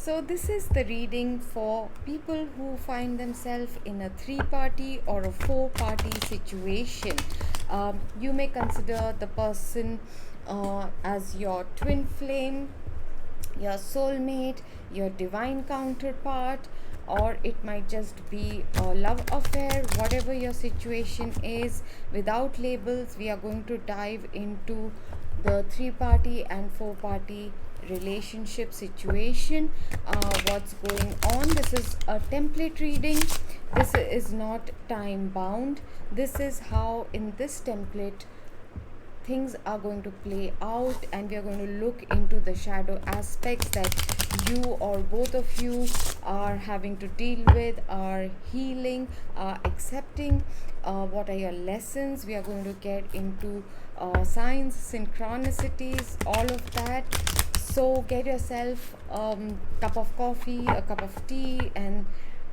So, this is the reading for people who find themselves in a three-party or a four-party situation. You may consider the person as your twin flame, your soulmate, your divine counterpart, or it might just be a love affair. Whatever your situation is, without labels, we are going to dive into the three party and four party relationship situation. What's going on? This is a template reading. This is not time bound. This is how, in this template, things are going to play out, and we are going to look into the shadow aspects that you or both of you are having to deal with, are healing, are accepting. What are your lessons? We are going to get into signs, synchronicities, all of that. So get yourself a cup of coffee, a cup of tea, and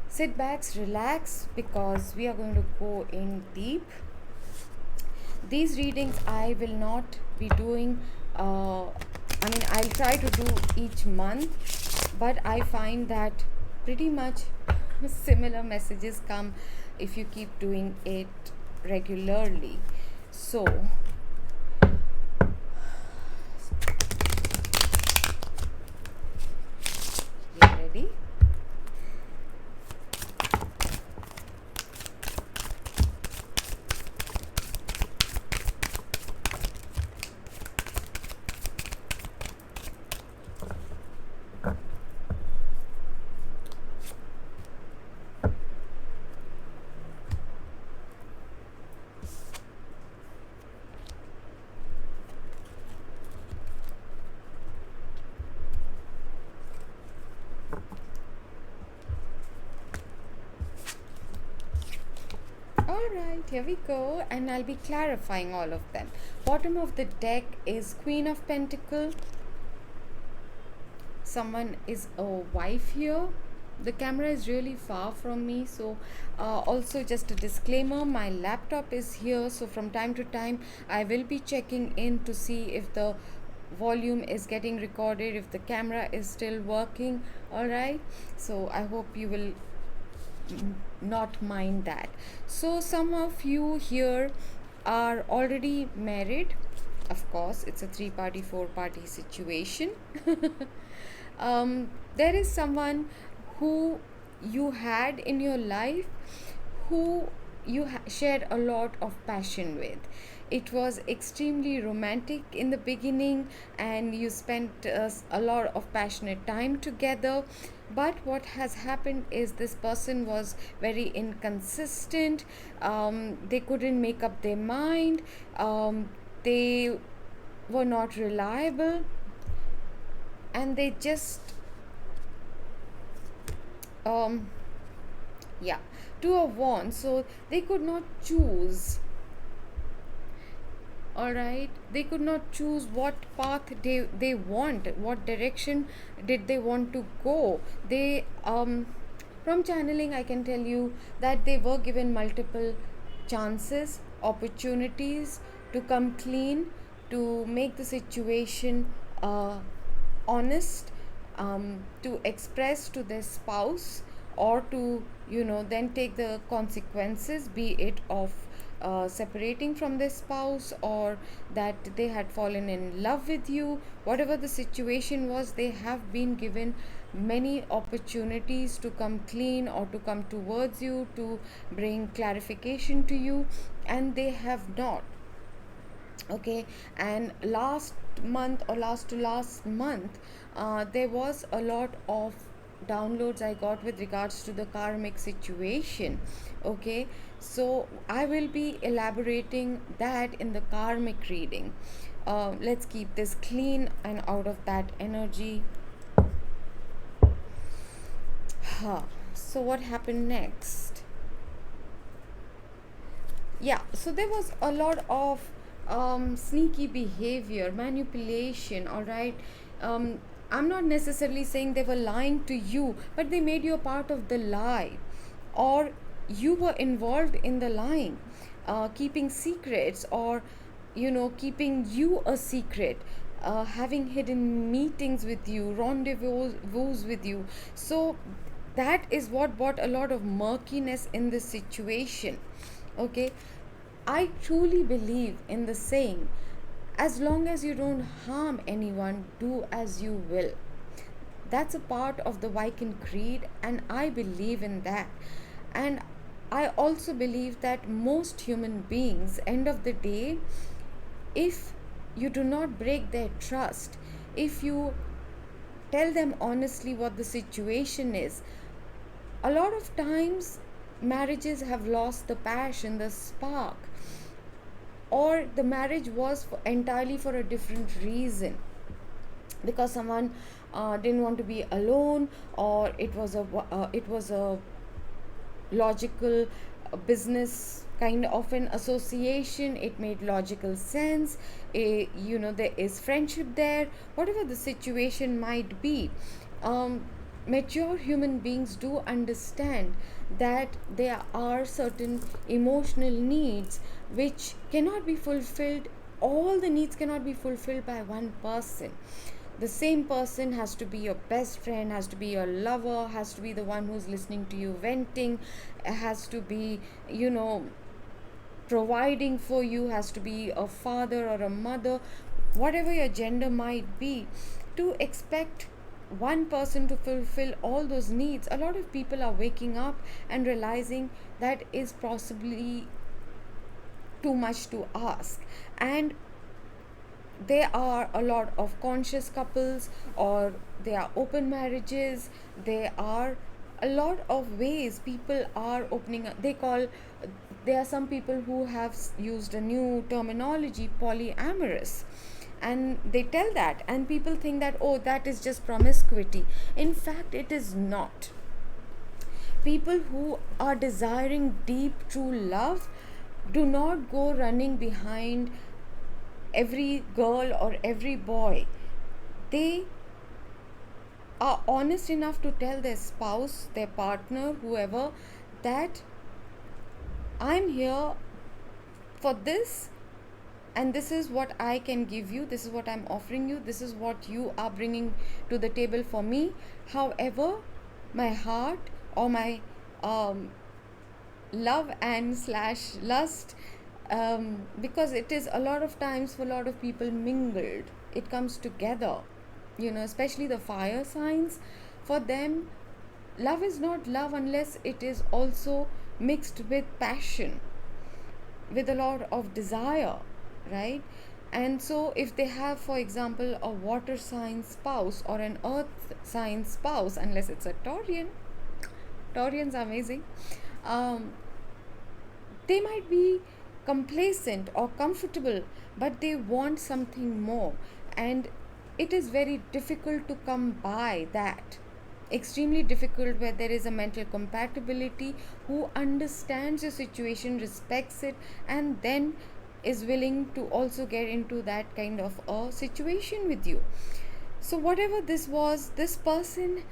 sit back, relax, because we are going to go in deep. These readings I will not be doing, I'll try to do each month, but I find that pretty much similar messages come if you keep doing it regularly. So, you ready? Alright, here we go, and I'll be clarifying all of them. Bottom of the deck is Queen of Pentacles. Someone is a wife here. The camera is really far from me, so also just a disclaimer, my laptop is here, so from time to time I will be checking in to see if the volume is getting recorded, if the camera is still working. Alright, so I hope you will not mind that. So some of you here are already married. Of course, it's a three party, four party situation. There is someone who you had in your life, who you shared a lot of passion with. It was extremely romantic in the beginning, and you spent a lot of passionate time together. But what has happened is this person was very inconsistent. They couldn't make up their mind. They were not reliable, and they just yeah, Two of Wands. So they could not choose. Alright, they could not choose what path they want, what direction did they want to go. They from channeling I can tell you that they were given multiple chances, opportunities to come clean, to make the situation honest, to express to their spouse, or to then take the consequences, be it of separating from their spouse, or that they had fallen in love with you. Whatever the situation was, they have been given many opportunities to come clean or to come towards you, to bring clarification to you, and they have not. Okay, and last month or last to last month, there was a lot of downloads I got with regards to the karmic situation. Okay, so I will be elaborating that in the karmic reading. Let's keep this clean and out of that energy. So what happened next? Yeah, so there was a lot of sneaky behavior, manipulation. All right, I'm not necessarily saying they were lying to you, but they made you a part of the lie, or you were involved in the lying, keeping secrets, or keeping you a secret. having hidden meetings with you, rendezvous with you. So that is what brought a lot of murkiness in this situation. Okay, I truly believe in the saying, as long as you don't harm anyone, do as you will. That's a part of the Viking creed, and I believe in that. And I also believe that most human beings, end of the day, if you do not break their trust, if you tell them honestly what the situation is, a lot of times marriages have lost the passion, the spark, or the marriage was entirely for a different reason, because someone didn't want to be alone, or it was a logical business kind of an association. It made logical sense. There is friendship there, whatever the situation might be. Mature human beings do understand that there are certain emotional needs which cannot be fulfilled. All the needs cannot be fulfilled by one person. The same person has to be your best friend, has to be your lover, has to be the one who's listening to you venting, has to be, providing for you, has to be a father or a mother, whatever your gender might be. To expect one person to fulfill all those needs, a lot of people are waking up and realizing that is possibly too much to ask. And there are a lot of conscious couples, or there are open marriages. There are a lot of ways people are opening up. There are some people who have used a new terminology, polyamorous, and they tell that, and people think that, oh, that is just promiscuity. In fact, it is not. People who are desiring deep true love do not go running behind every girl or every boy. They are honest enough to tell their spouse, their partner, whoever, that I'm here for this, and this is what I can give you, this is what I'm offering you, this is what you are bringing to the table for me. However, my heart, or my love and slash lust, because it is a lot of times for a lot of people mingled, it comes together, especially the fire signs. For them, love is not love unless it is also mixed with passion, with a lot of desire, right? And so if they have, for example, a water sign spouse or an earth sign spouse, unless it's a Taurians are amazing. They might be complacent or comfortable, but they want something more, and it is very difficult to come by that. Extremely difficult, where there is a mental compatibility, who understands your situation, respects it, and then is willing to also get into that kind of a situation with you. So whatever this was, this person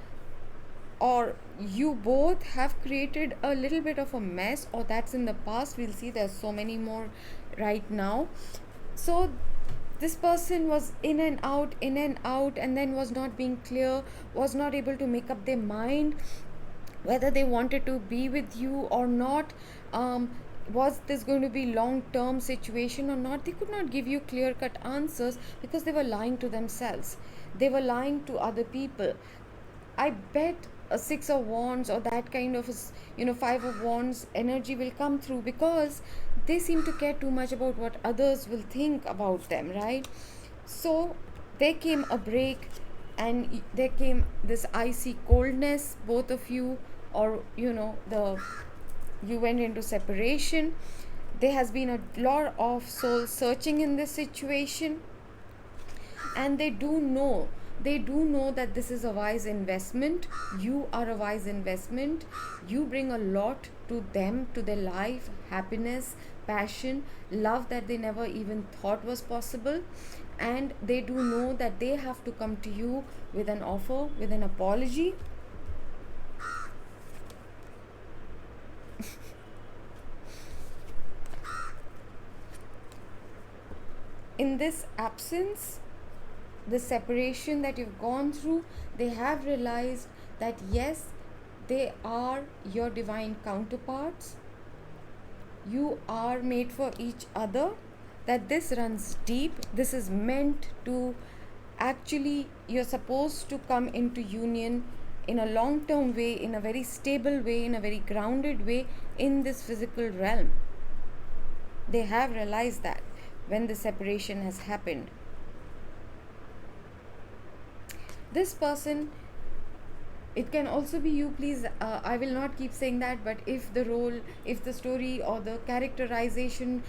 or you both have created a little bit of a mess, or that's in the past. We'll see, there's so many more right now. So this person was in and out, and then was not being clear, was not able to make up their mind whether they wanted to be with you or not. Was this going to be long term situation or not? They could not give you clear cut answers, because they were lying to themselves, they were lying to other people. I bet a six of wands, or that kind of five of wands energy will come through, because they seem to care too much about what others will think about them, right? So there came a break, and there came this icy coldness, both of you, or you went into separation. There has been a lot of soul searching in this situation, and they do know that this is a wise investment. You are a wise investment. You bring a lot to them, to their life, happiness, passion, love that they never even thought was possible. And they do know that they have to come to you with an offer, with an apology. In this absence, the separation that you've gone through, they have realized that yes, they are your divine counterparts. You are made for each other, that this runs deep. This is meant to actually, you're supposed to come into union in a long term way, in a very stable way, in a very grounded way in this physical realm. They have realized that when the separation has happened. This person, it can also be you, please, I will not keep saying that, but if the role, if the story or the characterization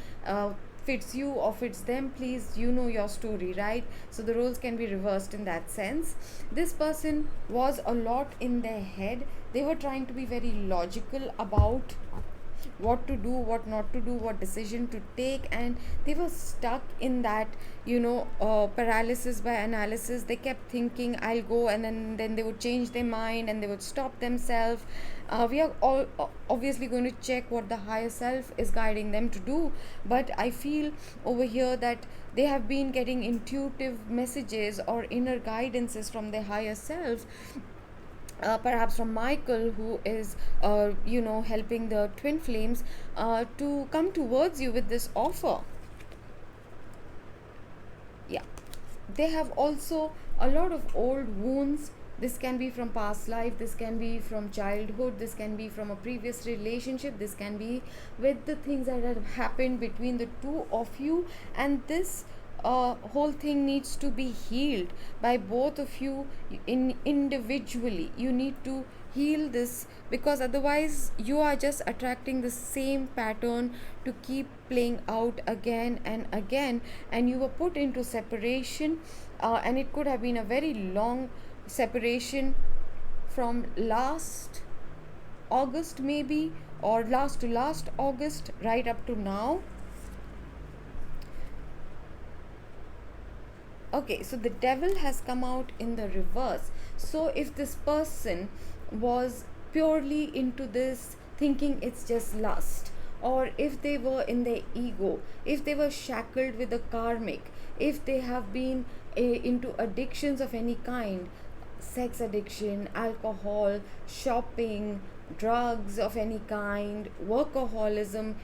fits you or fits them, please, you know your story, right? So the roles can be reversed in that sense. This person was a lot in their head. They were trying to be very logical about what to do, what not to do, what decision to take, and they were stuck in that, paralysis by analysis. They kept thinking, I'll go, and then they would change their mind and they would stop themselves. We are all obviously going to check what the higher self is guiding them to do, but I feel over here that they have been getting intuitive messages or inner guidances from their higher self, perhaps from Michael, who is, helping the twin flames to come towards you with this offer. Yeah, they have also a lot of old wounds. This can be from past life, this can be from childhood, this can be from a previous relationship, this can be with the things that have happened between the two of you, and this whole thing needs to be healed by both of you individually. You need to heal this, because otherwise you are just attracting the same pattern to keep playing out again and again, and you were put into separation, and it could have been a very long separation from last August maybe, or last to last August, right up to now. Okay, so the devil has come out in the reverse. So if this person was purely into this, thinking it's just lust, or if they were in their ego, if they were shackled with the karmic, if they have been into addictions of any kind, sex addiction, alcohol, shopping, drugs of any kind, workaholism,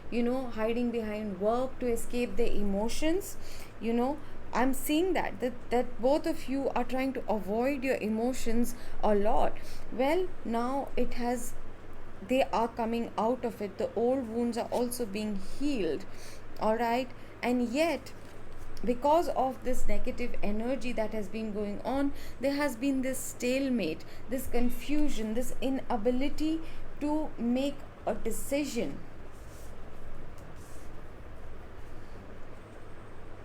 hiding behind work to escape their emotions, I'm seeing that both of you are trying to avoid your emotions a lot. Well, now they are coming out of it. The old wounds are also being healed. All right, and yet, because of this negative energy that has been going on, there has been this stalemate, this confusion, this inability to make a decision.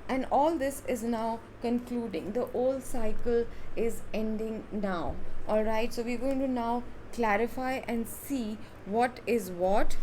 And all this is now concluding. The old cycle is ending now. All right, so we're going to now clarify and see what is what.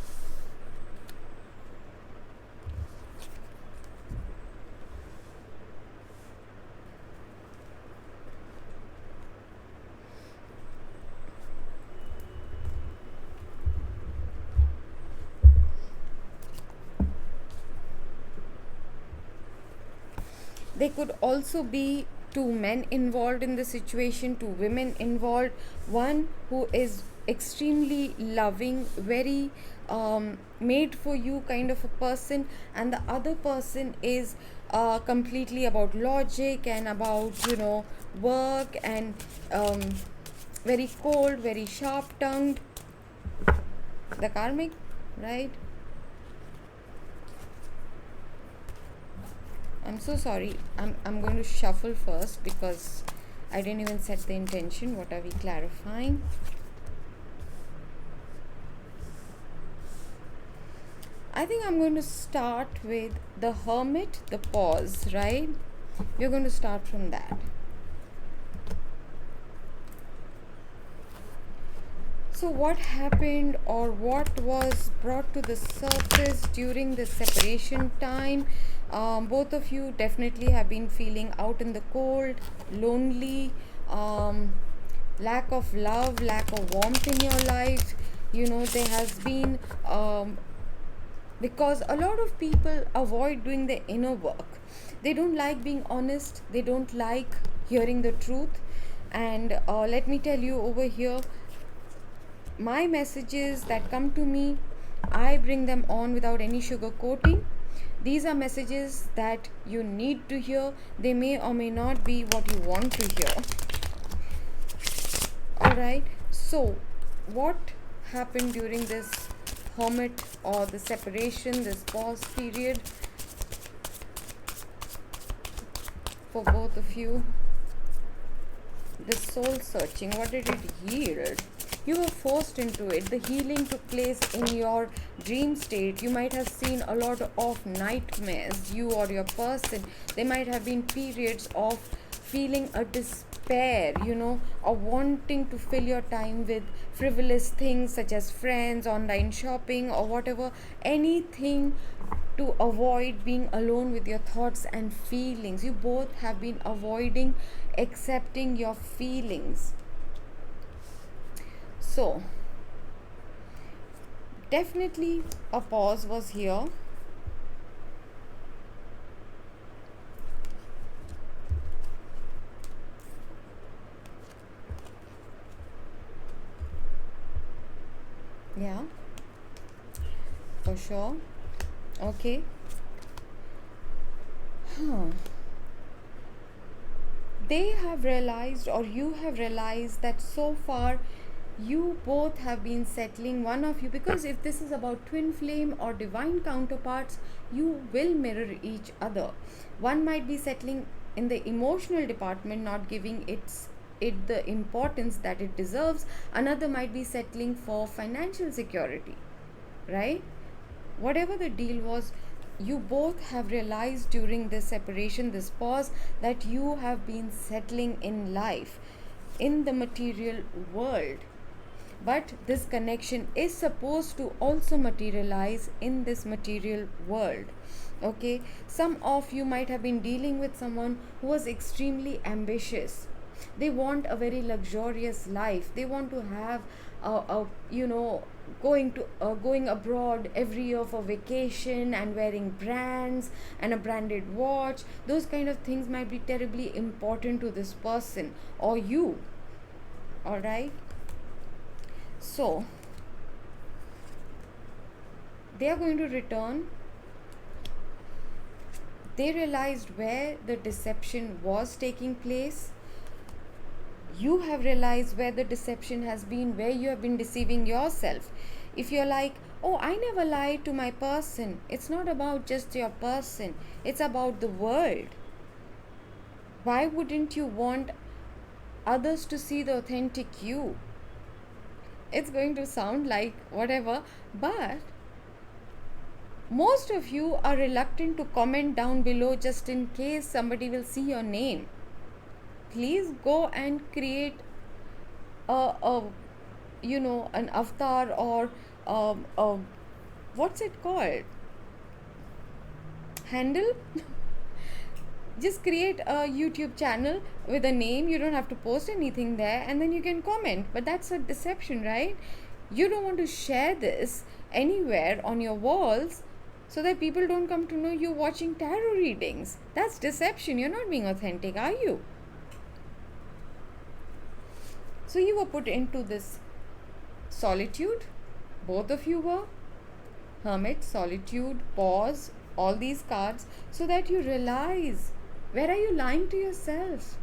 There could also be two men involved in the situation, two women involved. One who is extremely loving, very made for you kind of a person, and the other person is completely about logic and about work, and very cold, very sharp tongued. The karmic, right? I'm so sorry. I'm going to shuffle first because I didn't even set the intention. What are we clarifying? I think I'm going to start with the Hermit, the pause, right? We're going to start from that. So what happened, or what was brought to the surface during the separation time? Both of you definitely have been feeling out in the cold, lonely, lack of love, lack of warmth in your life. There has been, because a lot of people avoid doing the inner work. They don't like being honest. They don't like hearing the truth. And let me tell you over here, my messages that come to me, I bring them on without any sugar coating. These are messages that you need to hear. They may or may not be what you want to hear. Alright, so what happened during this hermit or the separation, this pause period for both of you? The soul searching, what did it yield? You were forced into it. The healing took place in your dream state. You might have seen a lot of nightmares, you or your person. There might have been periods of feeling a despair, or wanting to fill your time with frivolous things such as friends, online shopping, or whatever, anything to avoid being alone with your thoughts and feelings. You both have been avoiding accepting your feelings. So, definitely a pause was here. Yeah, for sure. Okay. They have realized, or you have realized, that so far you both have been settling, one of you, because if this is about twin flame or divine counterparts, you will mirror each other. One might be settling in the emotional department, not giving it the importance that it deserves. Another might be settling for financial security, right? Whatever the deal was, you both have realized during this separation, this pause, that you have been settling in life, in the material world. But this connection is supposed to also materialize in this material world. Okay, some of you might have been dealing with someone who was extremely ambitious. They want a very luxurious life. They want to have going abroad every year for vacation and wearing brands and a branded watch. Those kind of things might be terribly important to this person or you. All right, so they are going to return. They realized where the deception was taking place. You have realized where the deception has been, where you have been deceiving yourself. If you're like, oh, I never lied to my person, it's not about just your person, it's about the world. Why wouldn't you want others to see the authentic you? It's going to sound like whatever, but most of you are reluctant to comment down below just in case somebody will see your name. Please go and create an avatar or what's it called, handle. Just create a YouTube channel with a name. You don't have to post anything there, and then you can comment. But that's a deception, right? You don't want to share this anywhere on your walls so that people don't come to know you watching tarot readings. That's deception. You're not being authentic, are you? So you were put into this solitude. Both of you were. Hermit, solitude, pause, all these cards, so that you realize, where are you lying to yourself?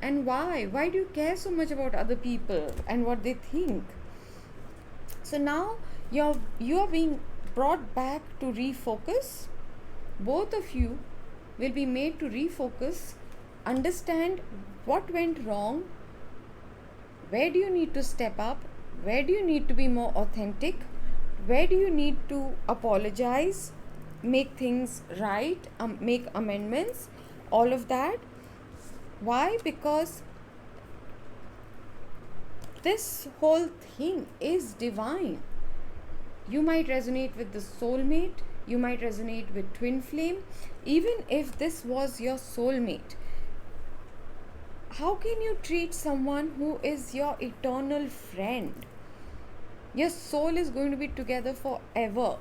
And why? Why do you care so much about other people and what they think? So now you're being brought back to refocus. Both of you will be made to refocus, understand what went wrong, where do you need to step up, where do you need to be more authentic, where do you need to apologize, make things right, make amendments, all of that. Why? Because this whole thing is divine. You might resonate with the soulmate, you might resonate with twin flame. Even if this was your soulmate, how can you treat someone who is your eternal friend? Your soul is going to be together forever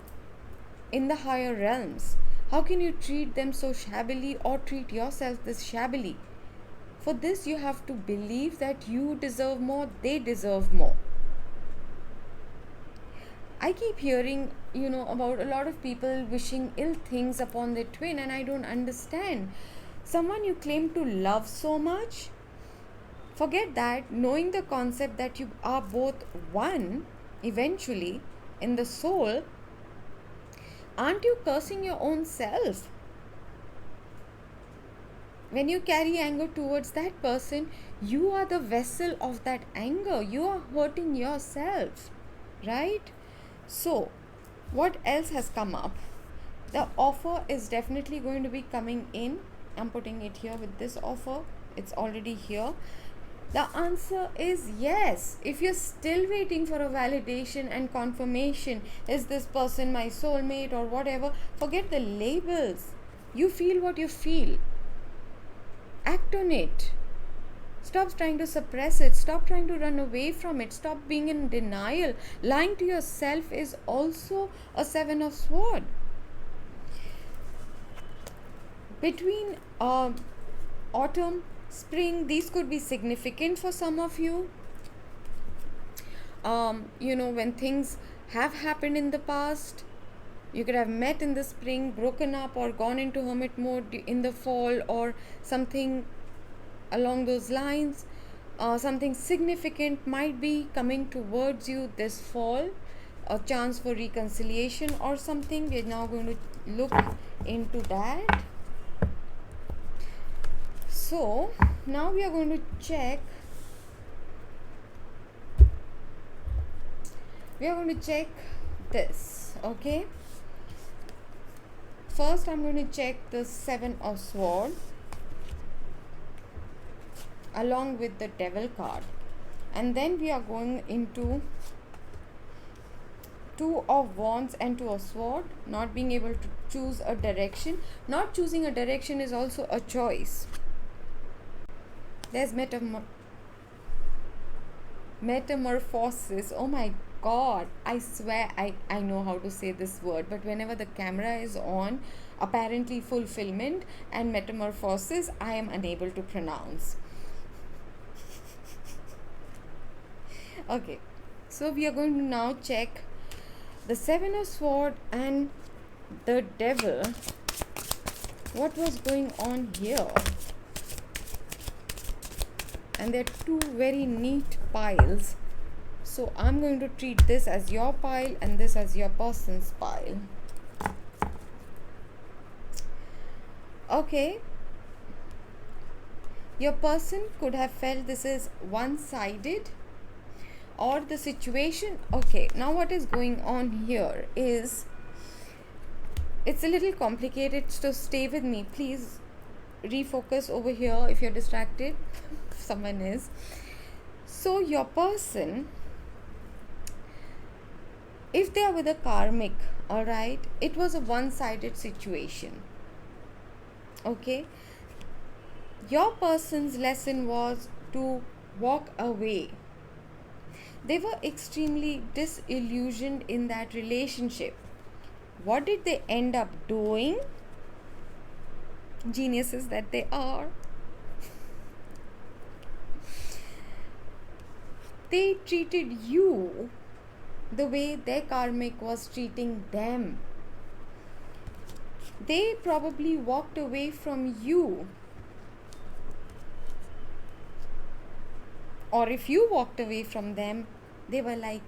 in the higher realms. How can you treat them so shabbily or treat yourself this shabbily? For this, you have to believe that you deserve more, they deserve more. I keep hearing, about a lot of people wishing ill things upon their twin, and I don't understand. Someone you claim to love so much, forget that, knowing the concept that you are both one eventually in the soul, aren't you cursing your own self? When you carry anger towards that person, you are the vessel of that anger. You are hurting yourself, right? So, what else has come up? The offer is definitely going to be coming in. I'm putting it here with this offer. It's already here. The answer is yes. If you're still waiting for a validation and confirmation, is this person my soulmate or whatever, forget the labels. You feel what you feel. Act on it. Stop trying to suppress it. Stop trying to run away from it. Stop being in denial. Lying to yourself is also a Seven of Swords. Between autumn, spring, these could be significant for some of you. When things have happened in the past, you could have met in the spring, broken up, or gone into hermit mode in the fall, or something along those lines. Something significant might be coming towards you this fall, a chance for reconciliation or something. We're now going to look into that. So now we are going to check. We are going to check this, okay? First, I'm going to check the Seven of Swords along with the Devil card, and then we are going into Two of Wands and Two of Swords. Not being able to choose a direction. Not choosing a direction is also a choice. There's metamorphosis. Oh my god, I swear I know how to say this word, but whenever the camera is on, apparently fulfillment and metamorphosis, I am unable to pronounce. Okay, so we are going to now check the Seven of Swords and the Devil. What was going on here? And they're two very neat piles. So I'm going to treat this as your pile and this as your person's pile. Okay. Your person could have felt this is one-sided, or the situation. Okay, now what is going on here is, it's a little complicated, so stay with me. Please refocus over here if you're distracted. Someone is. So your person, if they are with a karmic, all right, it was a one-sided situation. Okay, your person's lesson was to walk away. They were extremely disillusioned in that relationship. What did they end up doing? Geniuses that they are. They treated you the way their karmic was treating them. They probably walked away from you. Or if you walked away from them, they were like,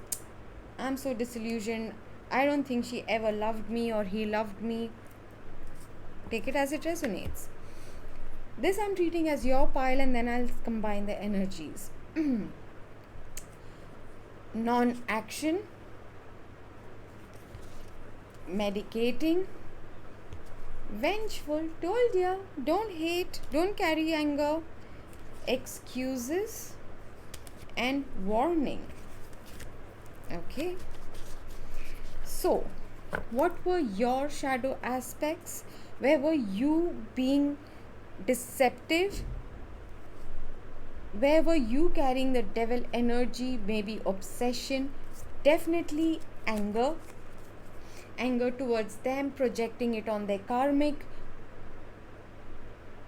I'm so disillusioned. I don't think she ever loved me or he loved me. Take it as it resonates. This I'm treating as your pile, and then I'll combine the energies. Non-action, medicating, vengeful, told ya, don't hate, don't carry anger, excuses, and warning. Okay, so what were your shadow aspects? Where were you being deceptive? Where were you carrying the devil energy? Maybe obsession, definitely anger towards them, projecting it on their karmic,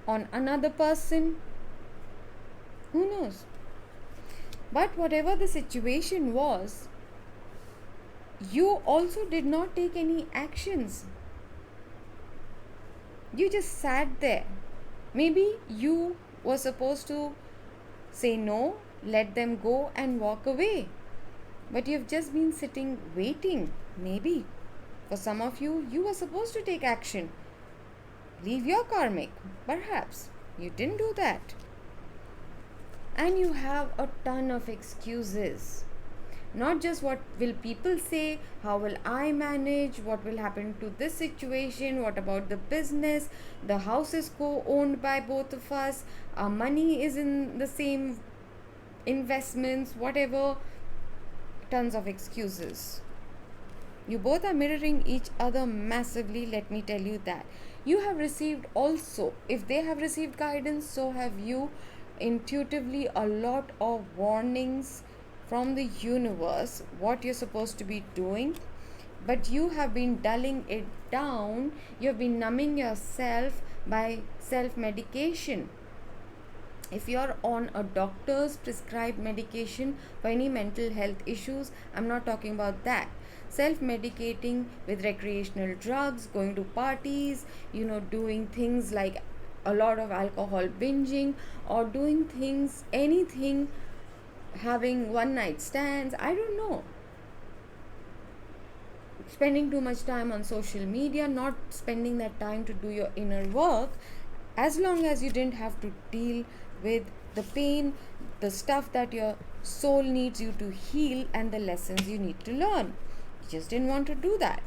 on another person. Who knows? But whatever the situation was, you also did not take any actions. You just sat there. Maybe you were supposed to say no, let them go, and walk away. But you've just been sitting waiting. Maybe. For some of you, you were supposed to take action. Leave your karmic. Perhaps. You didn't do that. And you have a ton of excuses. Not just what will people say, how will I manage, what will happen to this situation, what about the business, the house is co-owned by both of us, our money is in the same investments, whatever. Tons of excuses. You both are mirroring each other massively, let me tell you that. You have received also, if they have received guidance, so have you, intuitively a lot of warnings from the universe what you're supposed to be doing, but you have been dulling it down. You've been numbing yourself by self medication. If you're on a doctor's prescribed medication for any mental health issues, I'm not talking about that. Self medicating with recreational drugs, going to parties, doing things like a lot of alcohol binging, or doing things, anything, having one night stands, I don't know, spending too much time on social media, not spending that time to do your inner work, as long as you didn't have to deal with the pain, the stuff that your soul needs you to heal, and the lessons you need to learn. You just didn't want to do that.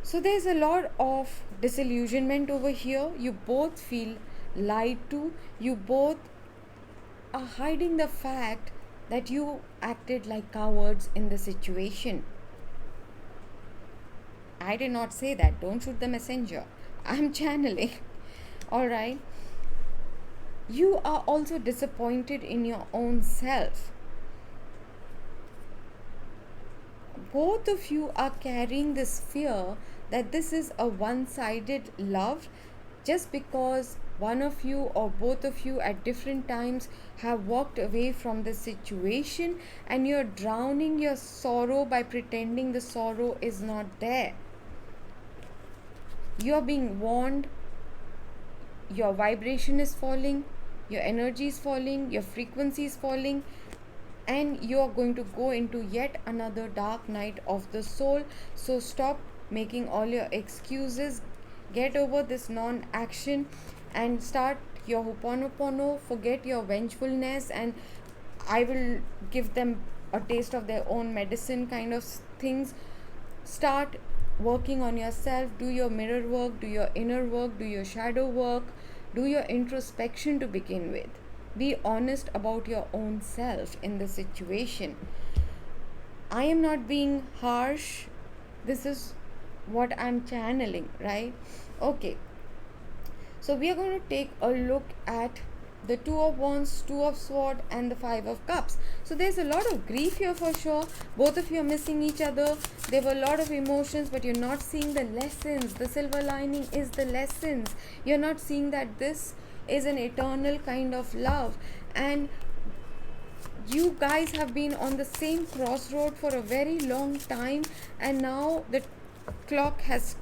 So there's a lot of disillusionment over here. You both feel lied to. You both are hiding the fact that you acted like cowards in the situation. I did not say that. Don't shoot the messenger. I'm channeling. Alright. You are also disappointed in your own self. Both of you are carrying this fear that this is a one-sided love, just because one of you or both of you at different times have walked away from the situation, and you're drowning your sorrow by pretending the sorrow is not there. You're being warned, your vibration is falling, your energy is falling, your frequency is falling, and you are going to go into yet another dark night of the soul. So stop making all your excuses, get over this non-action, and start your Ho'oponopono. Forget your vengefulness, and I will give them a taste of their own medicine kind of things. Start working on yourself. Do your mirror work, do your inner work, do your shadow work, do your introspection to begin with. Be honest about your own self in the situation. I am not being harsh. This is what I'm channeling, right? Okay. So we are going to take a look at the Two of Wands, Two of Swords, and the Five of Cups. So there's a lot of grief here for sure. Both of you are missing each other. There were a lot of emotions, but you're not seeing the lessons. The silver lining is the lessons. You're not seeing that this is an eternal kind of love, and you guys have been on the same crossroad for a very long time, and now the clock has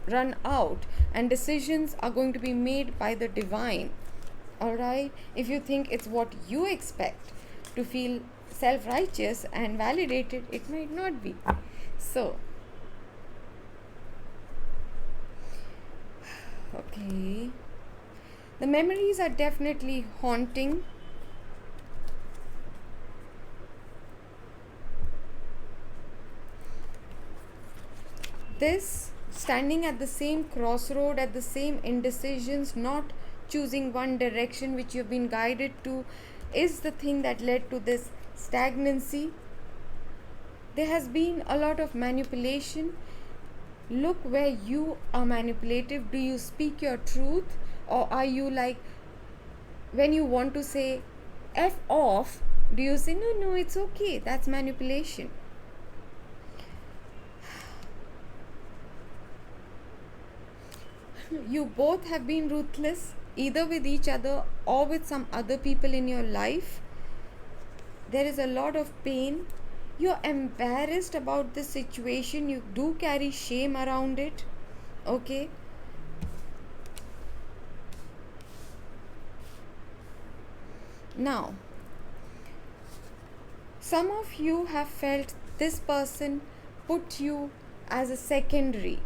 run out and decisions are going to be made by the divine. Alright, if you think it's what you expect to feel self-righteous and validated, it might not be. So okay, the memories are definitely haunting. This standing at the same crossroad, at the same indecisions, not choosing one direction which you've been guided to, is the thing that led to this stagnancy. There has been a lot of manipulation. Look where you are manipulative. Do you speak your truth, or are you like, when you want to say F off, do you say no, it's okay? That's manipulation. You both have been ruthless. either with each other or with some other people in your life. There is a lot of pain. You're embarrassed about the situation. You do carry shame around it. Okay. Now, some of you have felt this person put you as a secondary.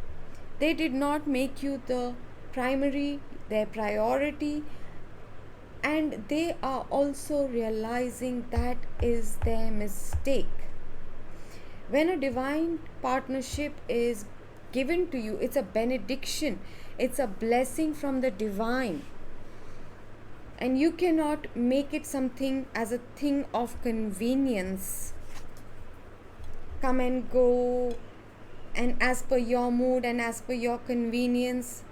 They did not make you the primary, their priority, and they are also realizing that is their mistake. When a divine partnership is given to you, it's a benediction, it's a blessing from the divine, and you cannot make it something as a thing of convenience. Come and go, and as per your mood and as per your convenience,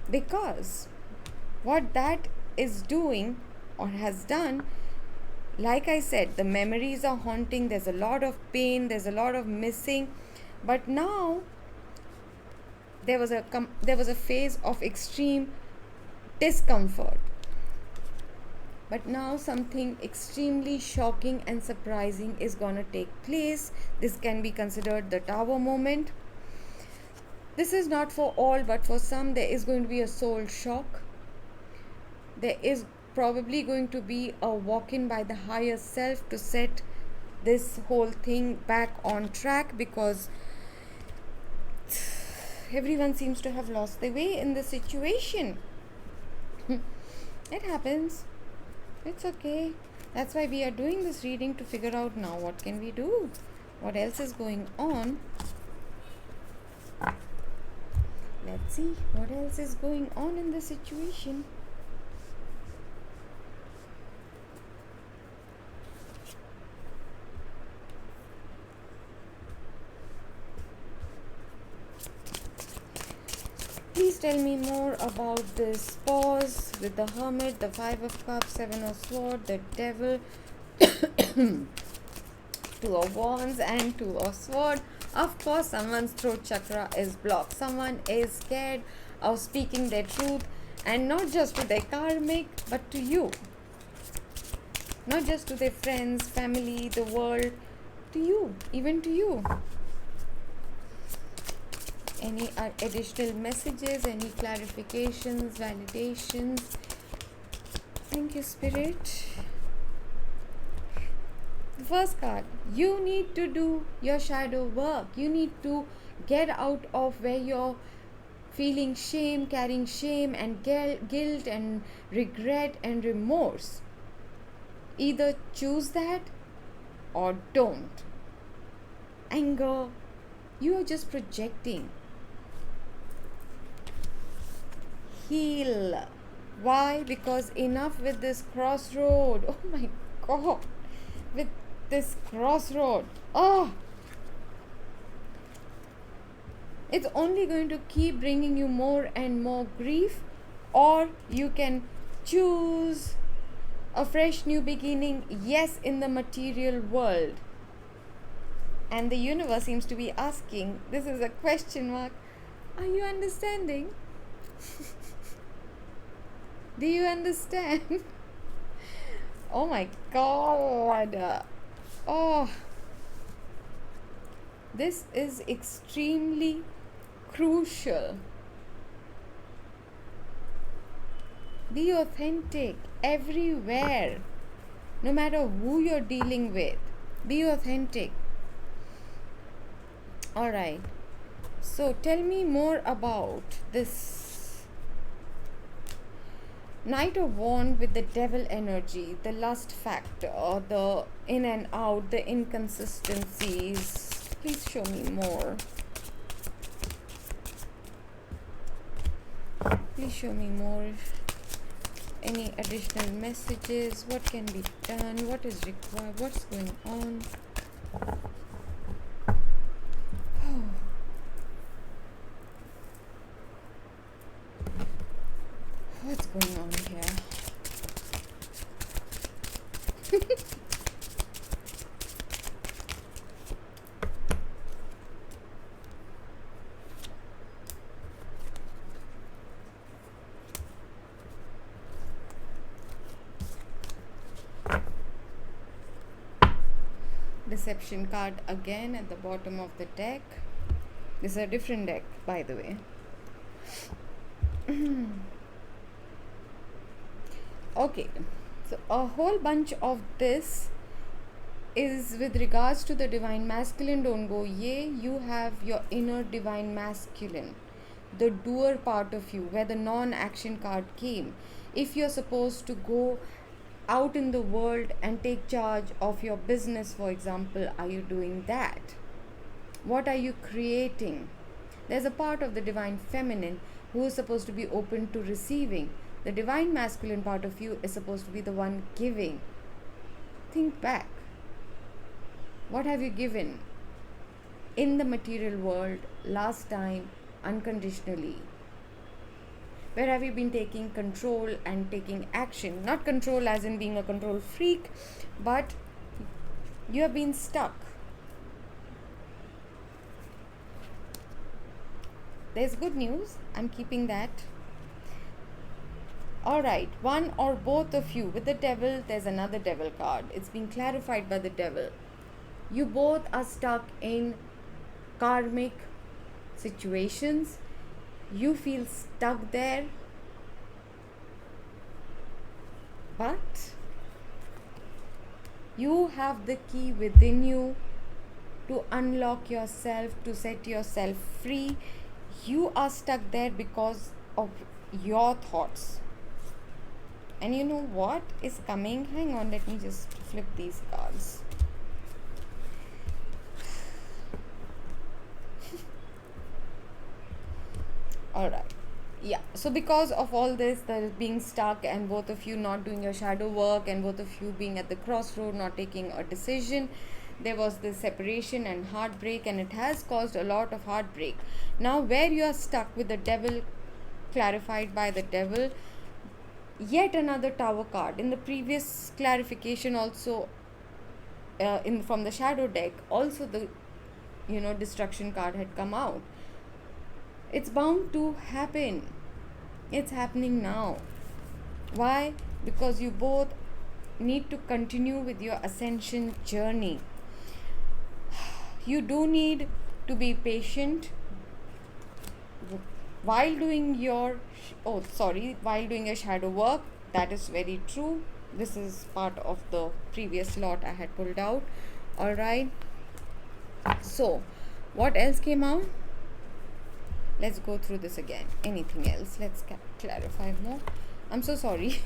because what that is doing or has done, like I said, the memories are haunting, there's a lot of pain, there's a lot of missing. But now there was a phase of extreme discomfort, but now something extremely shocking and surprising is going to take place. This can be considered the tower moment. This is not for all, but for some there is going to be a soul shock. There is probably going to be a walk-in by the higher self to set this whole thing back on track, because everyone seems to have lost their way in the situation. It happens. It's okay. That's why we are doing this reading, to figure out now what can we do, what else is going on. Let's see what else is going on in the situation. Please tell me more about this pause with the Hermit, the Five of Cups, Seven of Swords, the Devil, Two of Wands and Two of Swords. Of course, someone's throat chakra is blocked. Someone is scared of speaking their truth, and not just to their karmic, but to you. Not just to their friends, family, the world, to you, even to you. Any additional messages, any clarifications, validations? Thank you, Spirit. The first card, you need to do your shadow work. You need to get out of where you're feeling shame, carrying shame and guilt and regret and remorse. Either choose that or don't. Anger, you are just projecting. Heal. Why? Because enough with this crossroad. Oh my God. With this crossroad. Oh. It's only going to keep bringing you more and more grief. Or you can choose a fresh new beginning. Yes, in the material world. And the universe seems to be asking, this is a question mark, are you understanding? Do you understand? Oh my God. Oh. This is extremely crucial. Be authentic everywhere. No matter who you're dealing with. Be authentic. Alright. So tell me more about this Knight of Wands with the Devil energy, the lust factor, the in and out, the inconsistencies. Please show me more. Please show me more. Any additional messages? What can be done? What is required? What's going on? What's going on here? Deception card again at the bottom of the deck. This is a different deck, by the way. Okay, so a whole bunch of this is with regards to the divine masculine. Don't go yay. You have your inner divine masculine, the doer part of you, where the non-action card came. If you're supposed to go out in the world and take charge of your business, for example, are you doing that? What are you creating? There's a part of the divine feminine who is supposed to be open to receiving. The divine masculine part of you is supposed to be the one giving. Think back. What have you given in the material world last time unconditionally? Where have you been taking control and taking action? Not control as in being a control freak, but you have been stuck. There's good news. I'm keeping that. Alright, one or both of you. With the devil, there's another devil card. It's being clarified by the devil. You both are stuck in karmic situations. You feel stuck there. But you have the key within you to unlock yourself, to set yourself free. You are stuck there because of your thoughts. And you know what is coming? Hang on, let me just flip these cards. Alright. Yeah. So because of all this, there is being stuck and both of you not doing your shadow work and both of you being at the crossroad, not taking a decision, there was this separation and heartbreak, and it has caused a lot of heartbreak. Now where you are stuck with the devil, clarified by the devil, yet another tower card. In the previous clarification also, from the shadow deck, also the destruction card had come out. It's bound to happen. It's happening now. Why? Because you both need to continue with your ascension journey. You do need to be patient while doing your shadow work. That is very true. This is part of the previous lot I had pulled out. Alright. So, what else came out? Let's go through this again. Anything else? Let's clarify more. I'm so sorry.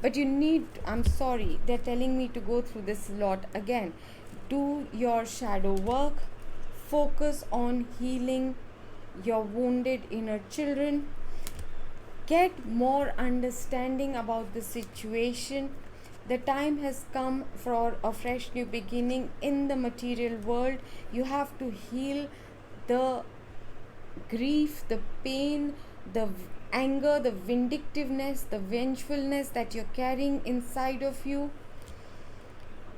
But I'm sorry. They're telling me to go through this lot again. Do your shadow work. Focus on healing your wounded inner children. Get more understanding about the situation. The time has come for a fresh new beginning in the material world. You have to heal the grief, the pain, the anger, the vindictiveness, the vengefulness that you're carrying inside of you.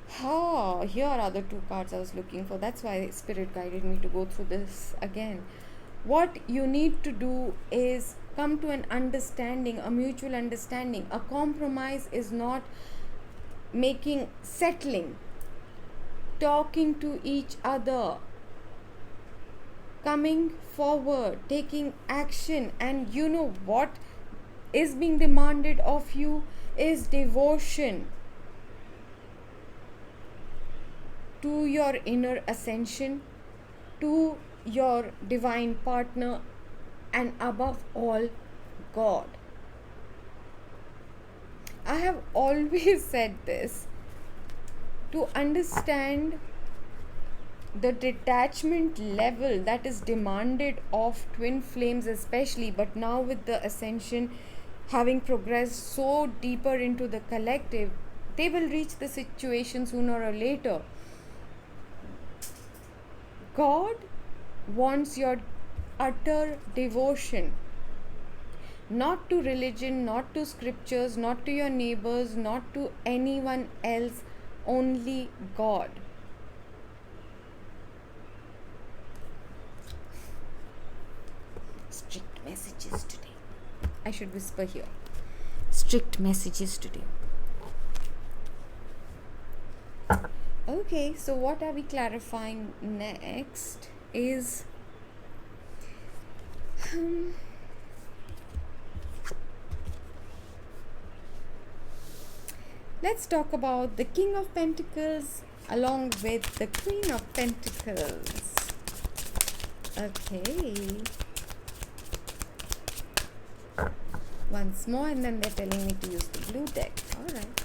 Here are the two cards I was looking for. That's why Spirit guided me to go through this again. What you need to do is come to an understanding, a mutual understanding. A compromise is not settling, talking to each other, coming forward, taking action. And you know what is being demanded of you is devotion to your inner ascension, to your divine partner, and above all, God. I have always said this, to understand the detachment level that is demanded of twin flames especially, but now with the ascension having progressed so deeper into the collective, they will reach the situation sooner or later. God wants your utter devotion, not to religion, not to scriptures, not to your neighbors, not to anyone else, only God. Strict messages today. I should whisper here. Strict messages today. Okay, so what are we clarifying next is let's talk about the King of Pentacles along with the Queen of Pentacles. Okay. Once more, and then they're telling me to use the blue deck. Alright.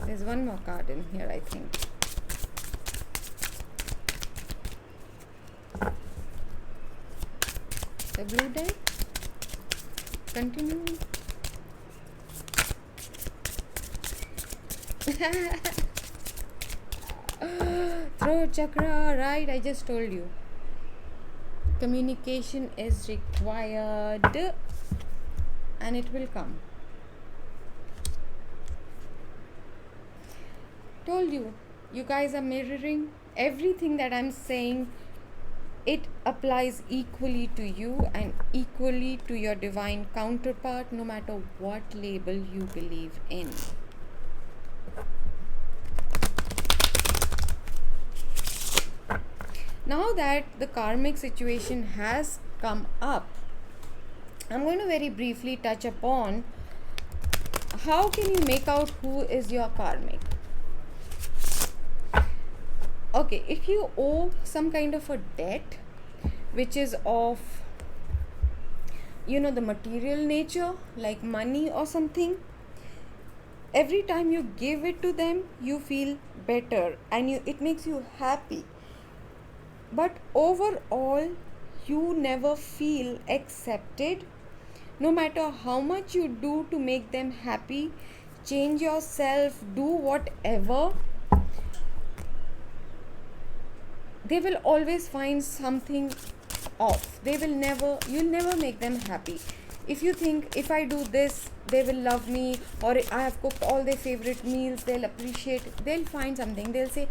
There's one more card in here, I think. The blue deck. Continue. Throat chakra, right? I just told you. Communication is required and it will come. Told you, you guys are mirroring everything that I'm saying. It applies equally to you and equally to your divine counterpart, no matter what label you believe in. Now that the karmic situation has come up, I'm going to very briefly touch upon how can you make out who is your karmic. Okay, if you owe some kind of a debt which is of the material nature, like money or something, every time you give it to them you feel better and it makes you happy, but overall you never feel accepted. No matter how much you do to make them happy, change yourself, do whatever, they will always find something off. You'll never make them happy. If you think, if I do this they will love me, or I have cooked all their favorite meals, they'll appreciate, they'll find something, they'll say,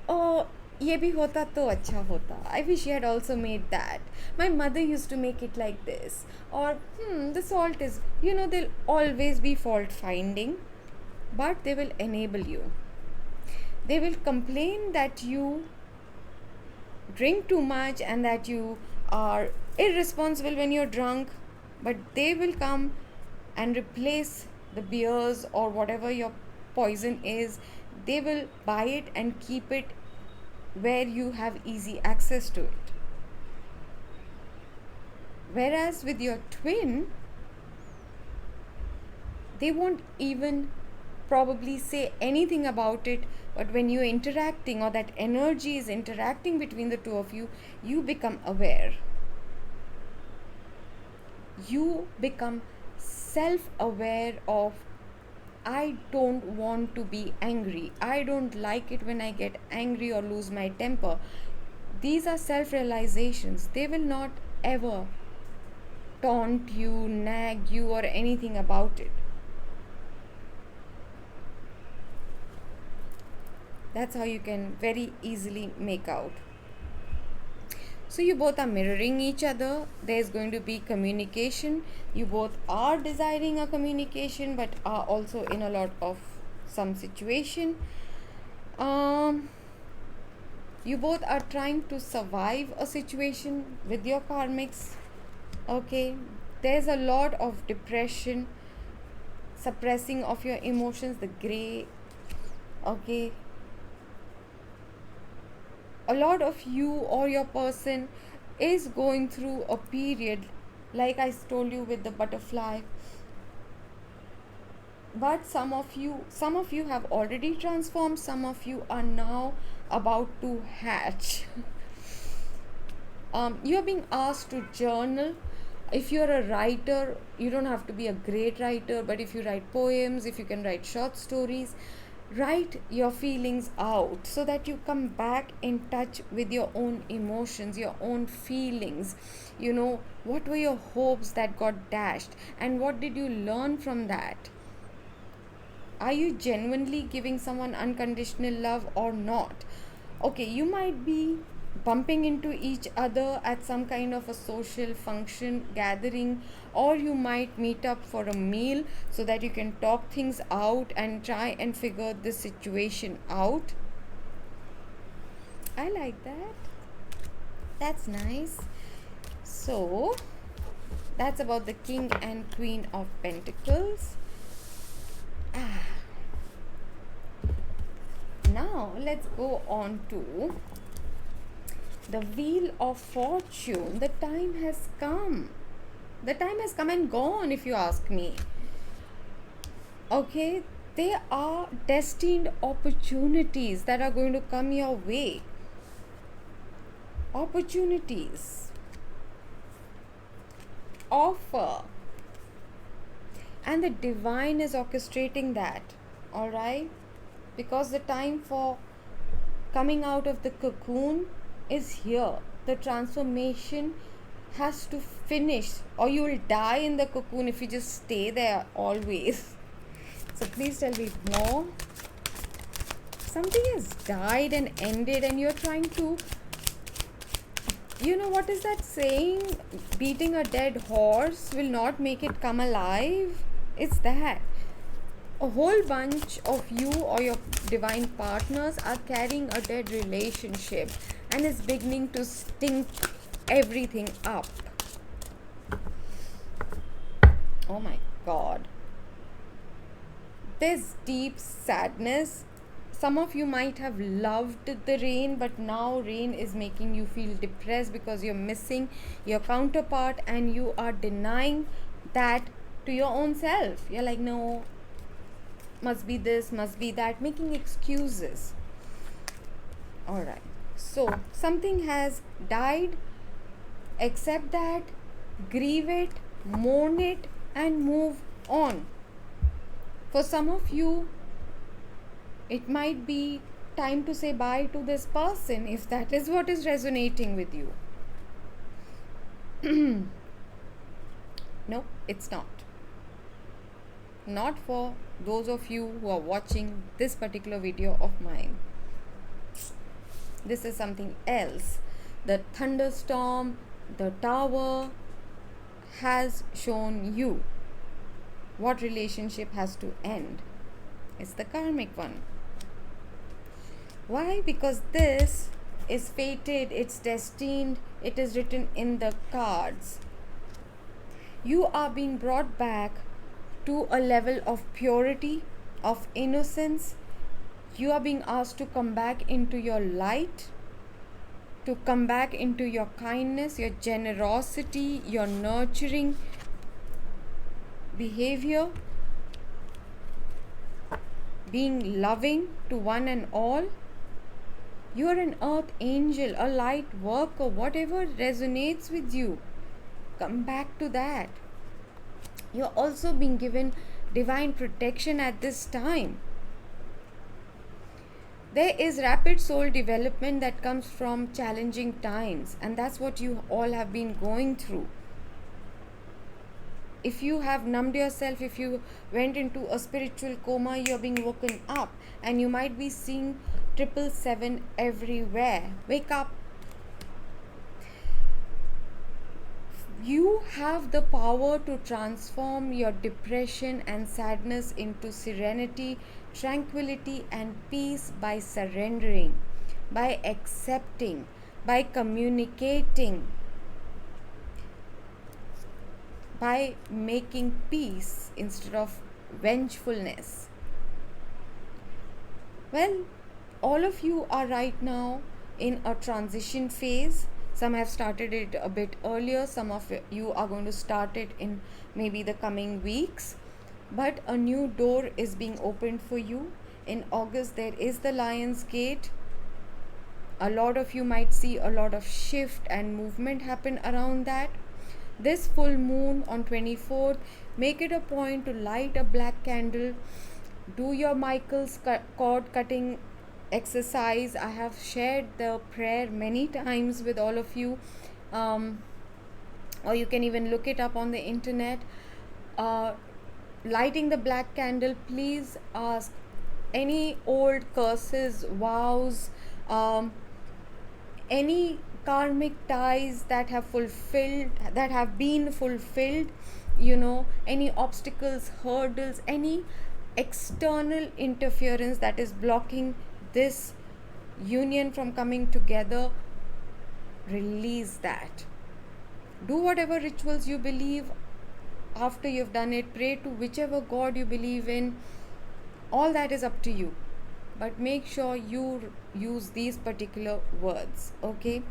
oh, ये भी होता तो अच्छा होता, I wish you had also made that, my mother used to make it like this, or the salt is, they'll always be fault finding, but they will enable you. They will complain that you drink too much and that you are irresponsible when you're drunk, but they will come and replace the beers or whatever your poison is. They will buy it and keep it where you have easy access to it. Whereas with your twin, they won't even probably say anything about it, but when you're interacting, or that energy is interacting between the two of you, you become aware. You become self-aware of, I don't want to be angry, I don't like it when I get angry or lose my temper. These are self-realizations. They will not ever taunt you, nag you, or anything about it. That's how you can very easily make out. So you both are mirroring each other. There's going to be communication. You both are desiring a communication, but are also in a lot of some situation. You both are trying to survive a situation with your karmics. Okay, there's a lot of depression, suppressing of your emotions, the gray. Okay, a lot of you or your person is going through a period, like I told you with the butterfly, but some of you have already transformed, some of you are now about to hatch. You are being asked to journal. If you're a writer, you don't have to be a great writer, but if you write poems, if you can write short stories, write your feelings out so that you come back in touch with your own emotions, your own feelings. What were your hopes that got dashed, and what did you learn from that? Are you genuinely giving someone unconditional love or not? Okay, you might be bumping into each other at some kind of a social function gathering, or you might meet up for a meal so that you can talk things out and try and figure the situation out. I like that. That's nice. So that's about the King and Queen of Pentacles. Now let's go on to the Wheel of Fortune. The time has come. The time has come and gone, if you ask me. Okay, there are destined opportunities that are going to come your way. Opportunities, offer, and the divine is orchestrating that. All right, because the time for coming out of the cocoon is here. The transformation has to finish, or you will die in the cocoon if you just stay there always. So please tell me no. Something has died and ended, and you're trying to, what is that saying? Beating a dead horse will not make it come alive. It's that. A whole bunch of you or your divine partners are carrying a dead relationship and is beginning to stink everything up. Oh my god. There's deep sadness. Some of you might have loved the rain, but now rain is making you feel depressed because you're missing your counterpart and you are denying that to your own self. You're like, no, must be this, must be that, making excuses. All right. So something has died. Accept that, grieve it, mourn it, and move on. For some of you, it might be time to say bye to this person if that is what is resonating with you. No, it's not. Not for those of you who are watching this particular video of mine. This is something else. The thunderstorm, the tower has shown you what relationship has to end. It's the karmic one. Why? Because this is fated, it's destined, it is written in the cards. You are being brought back to a level of purity, of innocence. You are being asked to come back into your light, to come back into your kindness, your generosity, your nurturing behavior, being loving to one and all. You are an earth angel, a light worker, whatever resonates with you. Come back to that. You're also being given divine protection at this time. There is rapid soul development that comes from challenging times, and that's what you all have been going through. If you have numbed yourself, if you went into a spiritual coma, you're being woken up, and you might be seeing 777 everywhere. Wake up. You have the power to transform your depression and sadness into serenity, tranquility, and peace by surrendering, by accepting, by communicating, by making peace instead of vengefulness. Well, all of you are right now in a transition phase. Some have started it a bit earlier. Some of you are going to start it in maybe the coming weeks. But a new door is being opened for you. In August, there is the Lion's Gate. A lot of you might see a lot of shift and movement happen around that. This full moon on 24th, make it a point to light a black candle. Do your Michael's cord cutting exercise. I have shared the prayer many times with all of you, or you can even look it up on the internet. Lighting the black candle, please ask any old curses, vows, any karmic ties that have been fulfilled, any obstacles, hurdles, any external interference that is blocking this union from coming together, release that. Do whatever rituals you believe. After you've done it, pray to whichever god you believe in. All that is up to you, but make sure you use these particular words. Okay,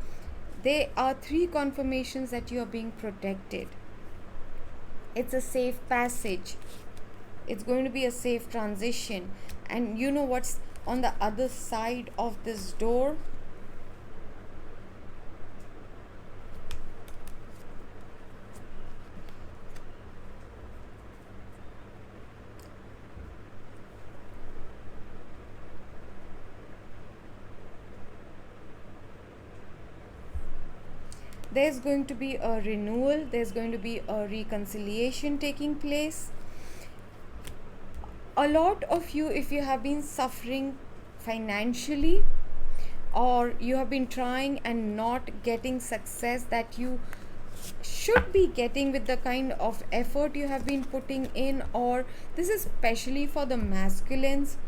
there are 3 confirmations that you are being protected. It's a safe passage, it's going to be a safe transition. And you know what's on the other side of this door? There's going to be a renewal, there's going to be a reconciliation taking place. A lot of you, if you have been suffering financially, or you have been trying and not getting success that you should be getting with the kind of effort you have been putting in, or this is especially for the masculines,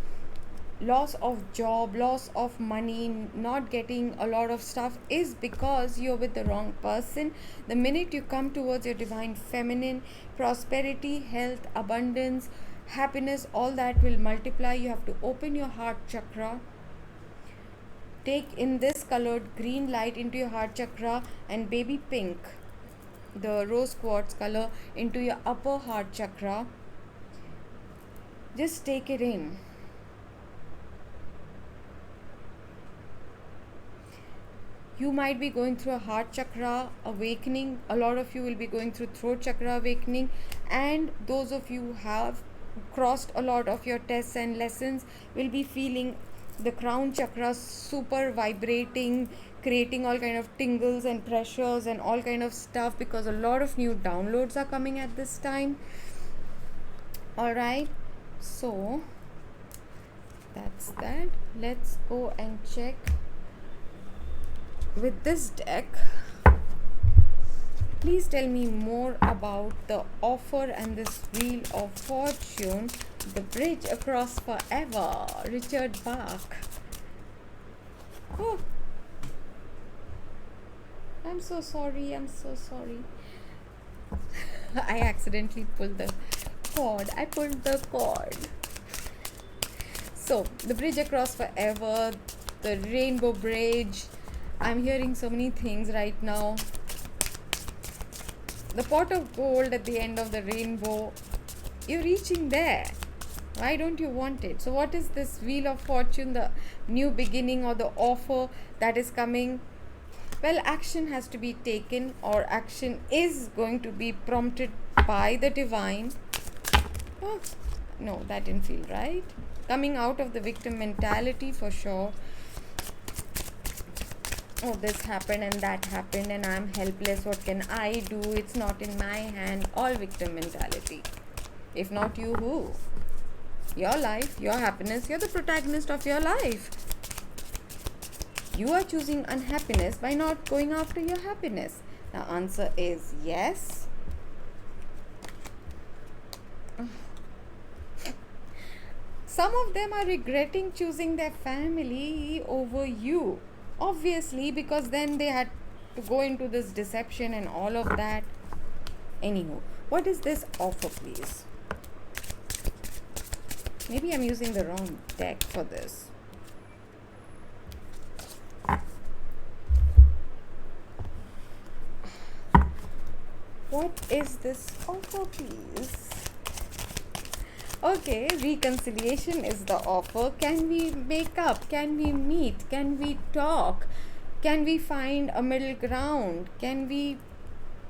loss of job, loss of money, not getting a lot of stuff, is because you're with the wrong person. The minute you come towards your divine feminine, prosperity, health, abundance, happiness, all that will multiply. You have to open your heart chakra, take in this colored green light into your heart chakra, and baby pink, the rose quartz color, into your upper heart chakra. Just take it in. You might be going through a heart chakra awakening. A lot of you will be going through throat chakra awakening, and those of you who have crossed a lot of your tests and lessons will be feeling the crown chakra super vibrating, creating all kind of tingles and pressures and all kind of stuff, because a lot of new downloads are coming at this time. All right, so that's that. Let's go and check with this deck. Please tell me more about the offer and this wheel of fortune, the bridge across forever, Richard Bach. Oh, I'm so sorry. I accidentally pulled the cord. So, the bridge across forever, the rainbow bridge. I'm hearing so many things right now. The pot of gold at the end of the rainbow. You're reaching there. Why don't you want it? So what is this wheel of fortune, the new beginning or the offer that is coming? Well, action has to be taken, or action is going to be prompted by the divine. Oh, no, that didn't feel right. Coming out of the victim mentality for sure. Oh, this happened and that happened and I'm helpless. What can I do? It's not in my hand. All victim mentality. If not you, who? Your life, your happiness. You're the protagonist of your life. You are choosing unhappiness by not going after your happiness. The answer is yes. Some of them are regretting choosing their family over you. Obviously, because then they had to go into this deception and all of that. Anywho, what is this offer, please? Maybe I'm using the wrong deck for this. What is this offer, please? Okay, reconciliation is the offer. Can we make up? Can we meet? Can we talk? Can we find a middle ground? Can we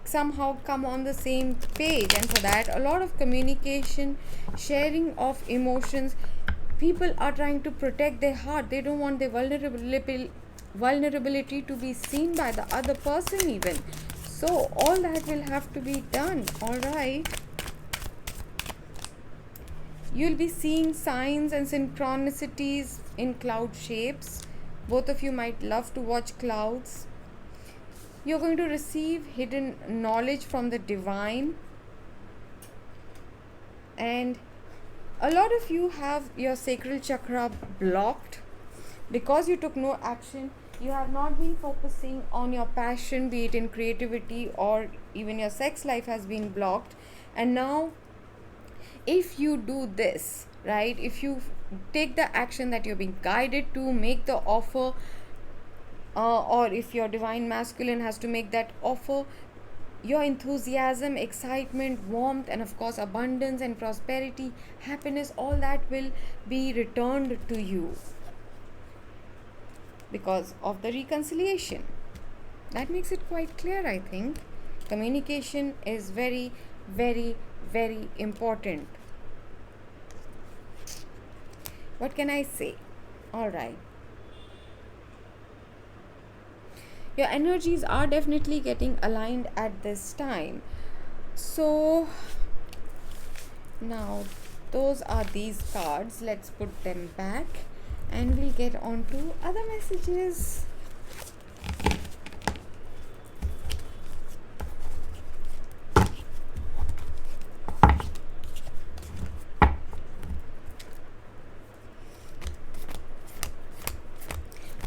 somehow come on the same page? And for that, a lot of communication, sharing of emotions. People are trying to protect their heart. They don't want their vulnerability to be seen by the other person even. So all that will have to be done. All right. You'll be seeing signs and synchronicities in cloud shapes. Both of you might love to watch clouds. You're going to receive hidden knowledge from the divine, and a lot of you have your sacral chakra blocked because you took no action. You have not been focusing on your passion, be it in creativity or even your sex life has been blocked. And now, if you do this, right, if you take the action that you're being guided to, make the offer, or if your divine masculine has to make that offer, your enthusiasm, excitement, warmth, and of course abundance and prosperity, happiness, all that will be returned to you because of the reconciliation. That makes it quite clear, I think. Communication is very, very, very important. What can I say? All right. Your energies are definitely getting aligned at this time. So now those are these cards. Let's put them back and we'll get on to other messages.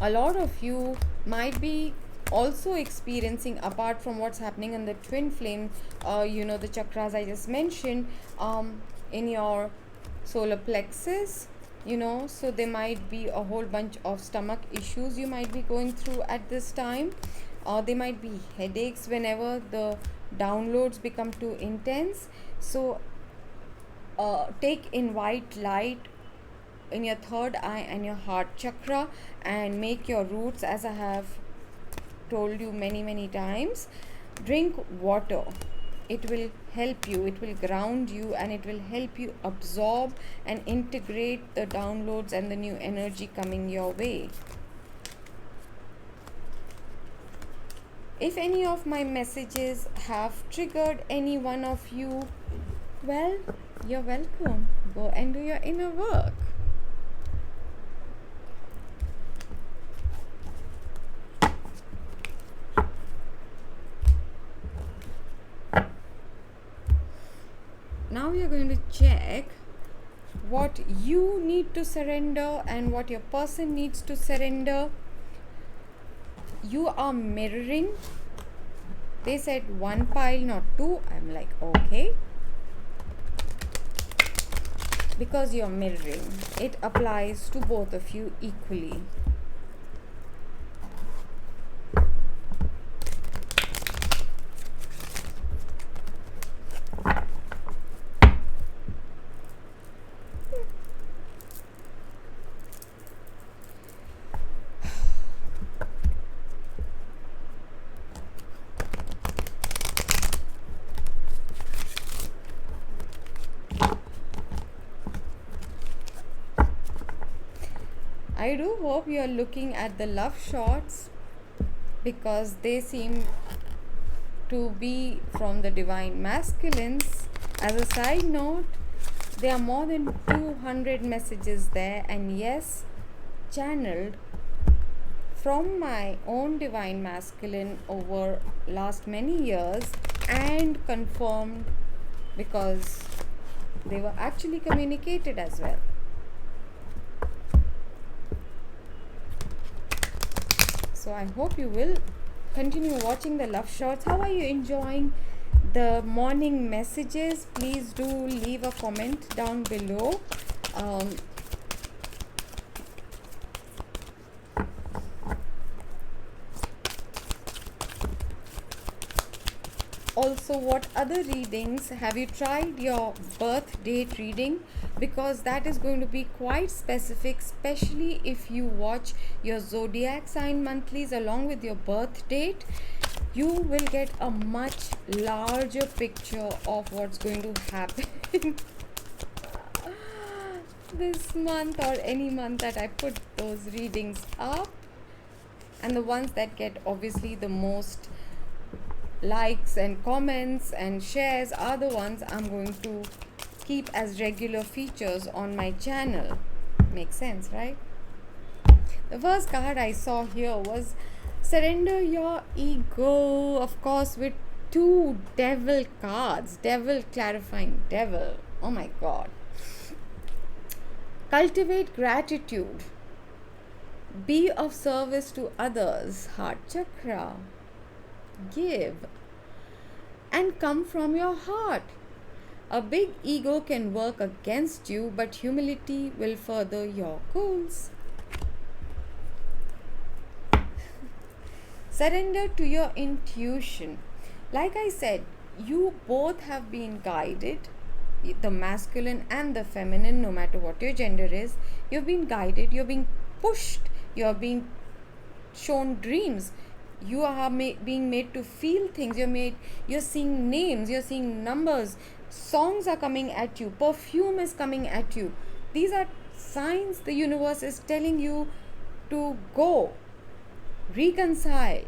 A lot of you might be also experiencing, apart from what's happening in the twin flame, the chakras I just mentioned, in your solar plexus, so there might be a whole bunch of stomach issues you might be going through at this time. There might be headaches whenever the downloads become too intense. So take in white light in your third eye and your heart chakra and make your roots, as I have told you many times. Drink water. It will help you, it will ground you, and it will help you absorb and integrate the downloads and the new energy coming your way. If any of my messages have triggered any one of you, well, you're welcome. Go and do your inner work. Now we are going to check what you need to surrender and what your person needs to surrender. You are mirroring. They said one pile, not two. I'm like, okay. Because you're mirroring, it applies to both of you equally. I do hope you are looking at the love shots because they seem to be from the divine masculines. As a side note, there are more than 200 messages there, and yes, channeled from my own divine masculine over last many years and confirmed because they were actually communicated as well. So I hope you will continue watching the love shots. How are you enjoying the morning messages? Please do leave a comment down below. Also, what other readings have you tried? Your birth date reading, because that is going to be quite specific, especially if you watch your zodiac sign monthlies along with your birth date. You will get a much larger picture of what's going to happen this month or any month that I put those readings up. And the ones that get obviously the most likes and comments and shares are the ones I'm going to keep as regular features on my channel. Makes sense, right? The first card I saw here was surrender your ego, of course, with two devil cards. Devil clarifying devil. Oh my god. Cultivate gratitude. Be of service to others. Heart chakra. Give. And come from your heart. A big ego can work against you, but humility will further your goals. Surrender to your intuition. Like I said, you both have been guided, the masculine and the feminine, no matter what your gender is. You've been guided, you're being pushed, you're being shown dreams, you are being made to feel things, you're seeing names, you're seeing numbers, songs are coming at you, perfume is coming at you. These are signs the universe is telling you to go, reconcile,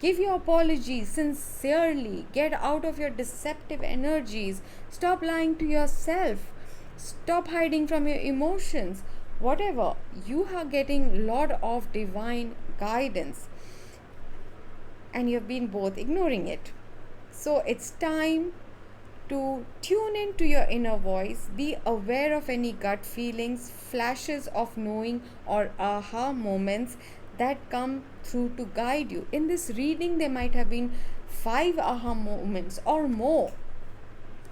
give your apologies sincerely, get out of your deceptive energies, stop lying to yourself, stop hiding from your emotions. Whatever, you are getting lot of divine guidance and you've been both ignoring it. So it's time to tune into your inner voice, be aware of any gut feelings, flashes of knowing, or aha moments that come through to guide you. In this reading, there might have been 5 aha moments or more.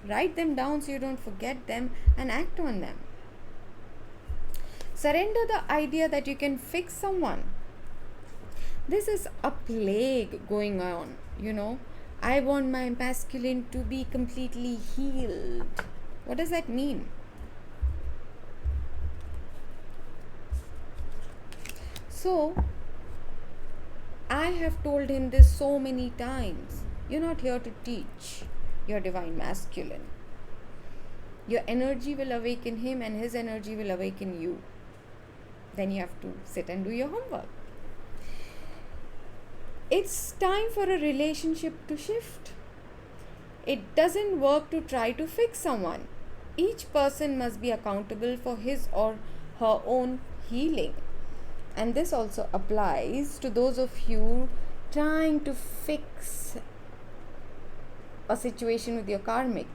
Write them down so you don't forget them and act on them. Surrender the idea that you can fix someone. This is a plague going on, I want my masculine to be completely healed. What does that mean? So, I have told him this so many times. You're not here to teach your divine masculine. Your energy will awaken him and his energy will awaken you. Then you have to sit and do your homework. It's time for a relationship to shift. It doesn't work to try to fix someone. Each person must be accountable for his or her own healing. And this also applies to those of you trying to fix a situation with your karmic,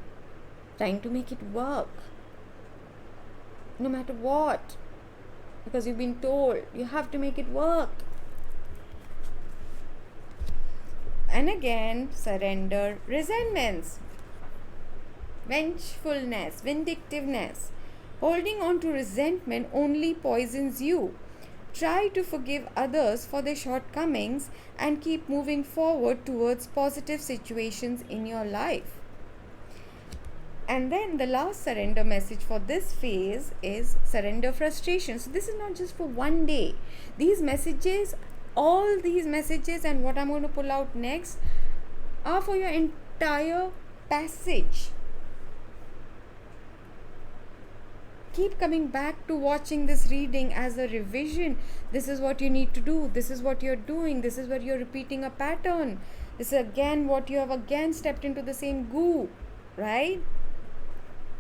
trying to make it work, no matter what, because you've been told you have to make it work. And again, surrender resentments, vengefulness, vindictiveness. Holding on to resentment only poisons you. Try to forgive others for their shortcomings and keep moving forward towards positive situations in your life. And then the last surrender message for this phase is surrender frustration. So this is not just for one day. All these messages and what I'm going to pull out next are for your entire passage. Keep coming back to watching this reading as a revision. This is what you need to do. This is what you're doing. This is where you're repeating a pattern. This is again what you have again stepped into the same goo, right?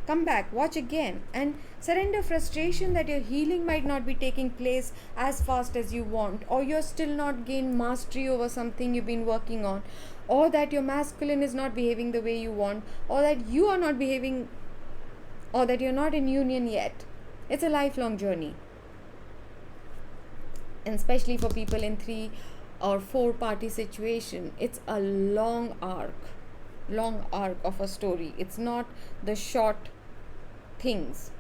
Come back, watch again, and surrender frustration that your healing might not be taking place as fast as you want, or you're still not gained mastery over something you've been working on, or that your masculine is not behaving the way you want, or that you are not behaving, or that you're not in union yet. It's a lifelong journey. And especially for people in 3 or 4 party situation, it's a long arc of a story. It's not the short things.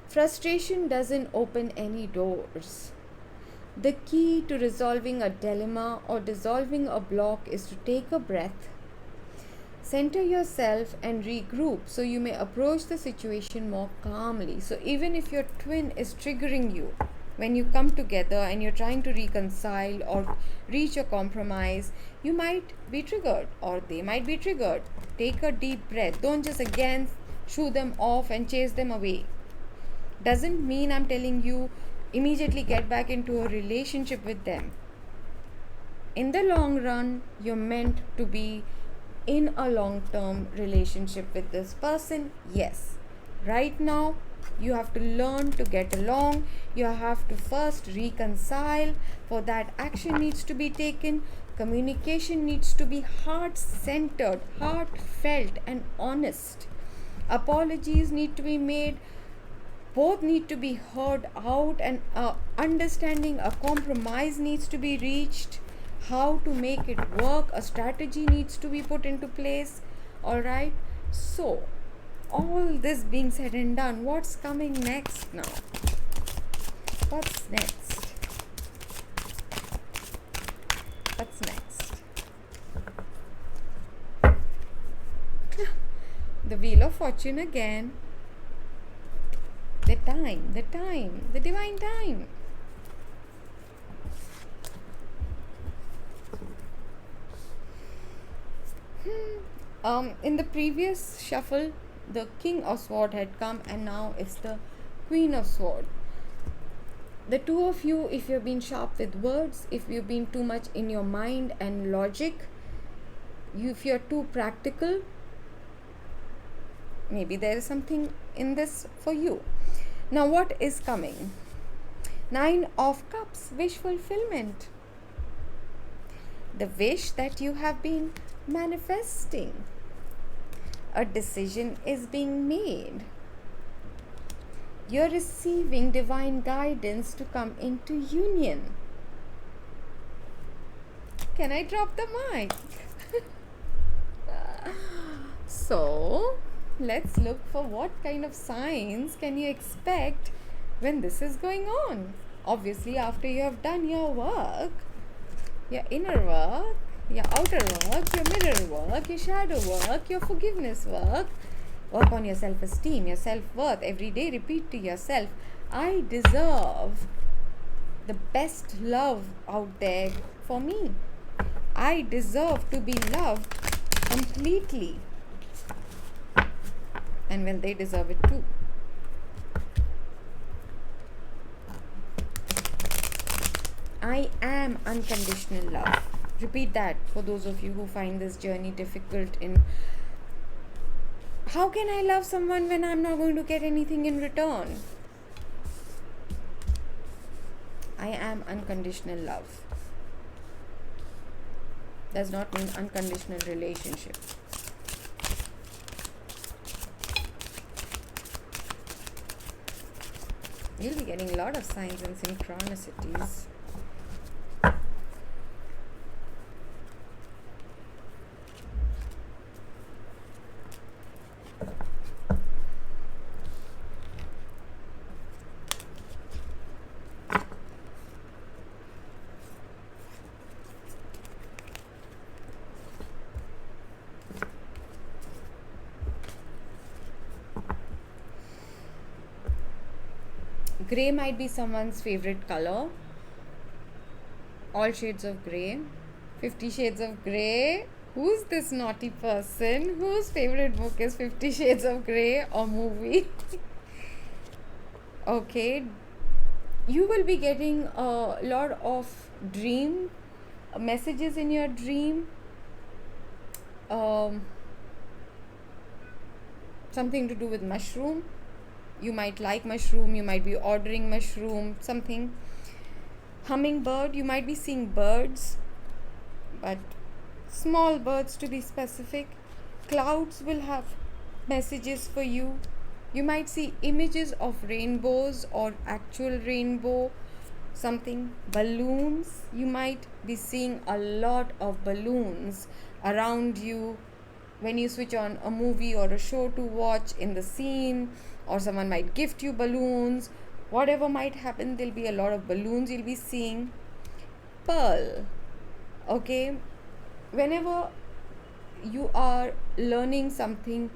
Frustration doesn't open any doors. The key to resolving a dilemma or dissolving a block is to take a breath, center yourself and regroup so you may approach the situation more calmly. So even if your twin is triggering you, when you come together and you're trying to reconcile or reach a compromise, you might be triggered or they might be triggered. Take a deep breath. Don't just again shoo them off and chase them away. Doesn't mean I'm telling you immediately get back into a relationship with them. In the long run, you're meant to be in a long-term relationship with this person, yes. Right now, you have to learn to get along. You have to first reconcile. For that, action needs to be taken. Communication needs to be heart centered, heartfelt, and honest. Apologies need to be made. Both need to be heard out, and understanding, a compromise needs to be reached. How to make it work, a strategy needs to be put into place. All right. So, all this being said and done, what's coming next now? What's next? What's next? The Wheel of Fortune again. The time, the divine time. In the previous shuffle, the King of Sword had come, and now it's the Queen of Sword. The two of you, if you've been sharp with words, if you've been too much in your mind and logic, if you're too practical, maybe there is something in this for you. Now, what is coming? 9 of Cups, wish fulfillment. The wish that you have been manifesting. A decision is being made. You're receiving divine guidance to come into union. Can I drop the mic? So, let's look for what kind of signs can you expect when this is going on. Obviously, after you have done your work, your inner work, your outer work, your mirror work, your shadow work, your forgiveness work, work on your self-esteem, your self-worth. Every day repeat to yourself, I deserve the best love out there for me. I deserve to be loved completely. And well, they deserve it too. I am unconditional love. Repeat that for those of you who find this journey difficult in how can I love someone when I'm not going to get anything in return? I am unconditional love. Does not mean unconditional relationship. You'll be getting a lot of signs and synchronicities. Grey might be someone's favorite color. All shades of grey. 50 Shades of Grey. Who's this naughty person? Whose favorite book is 50 Shades of Grey or movie? Okay. You will be getting a lot of dream messages in your dream. Something to do with mushroom. You might like mushroom, you might be ordering mushroom, something. Hummingbird, you might be seeing birds, but small birds to be specific. Clouds will have messages for you. You might see images of rainbows or actual rainbow, something. Balloons, you might be seeing a lot of balloons around you when you switch on a movie or a show to watch in the scene, or someone might gift you balloons. Whatever might happen, there'll be a lot of balloons you'll be seeing. Pearl. Okay, whenever you are learning something,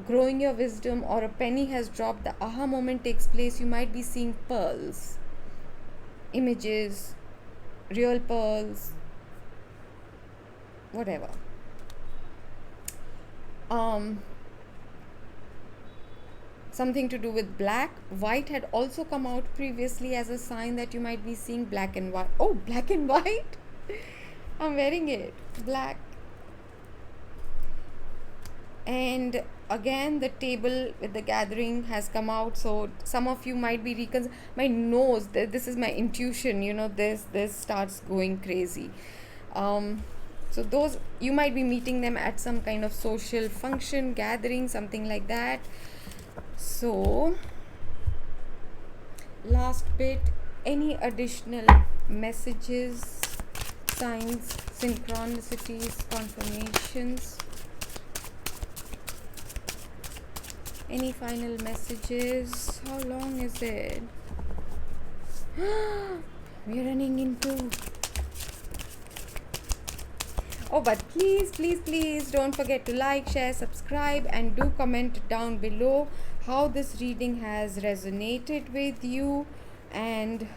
growing your wisdom, or a penny has dropped, the aha moment takes place, you might be seeing pearls, images, real pearls, whatever. Something to do with black. White had also come out previously as a sign that you might be seeing black and white. Oh, black and white. I'm wearing it. Black. And again, the table with the gathering has come out, so some of you might be my nose, this is my intuition, this starts going crazy. So those, you might be meeting them at some kind of social function, gathering, something like that. So last bit, any additional messages, signs, synchronicities, confirmations, any final messages? How long is it? We're running into... Oh, but please don't forget to like, share, subscribe, and do comment down below how this reading has resonated with you, and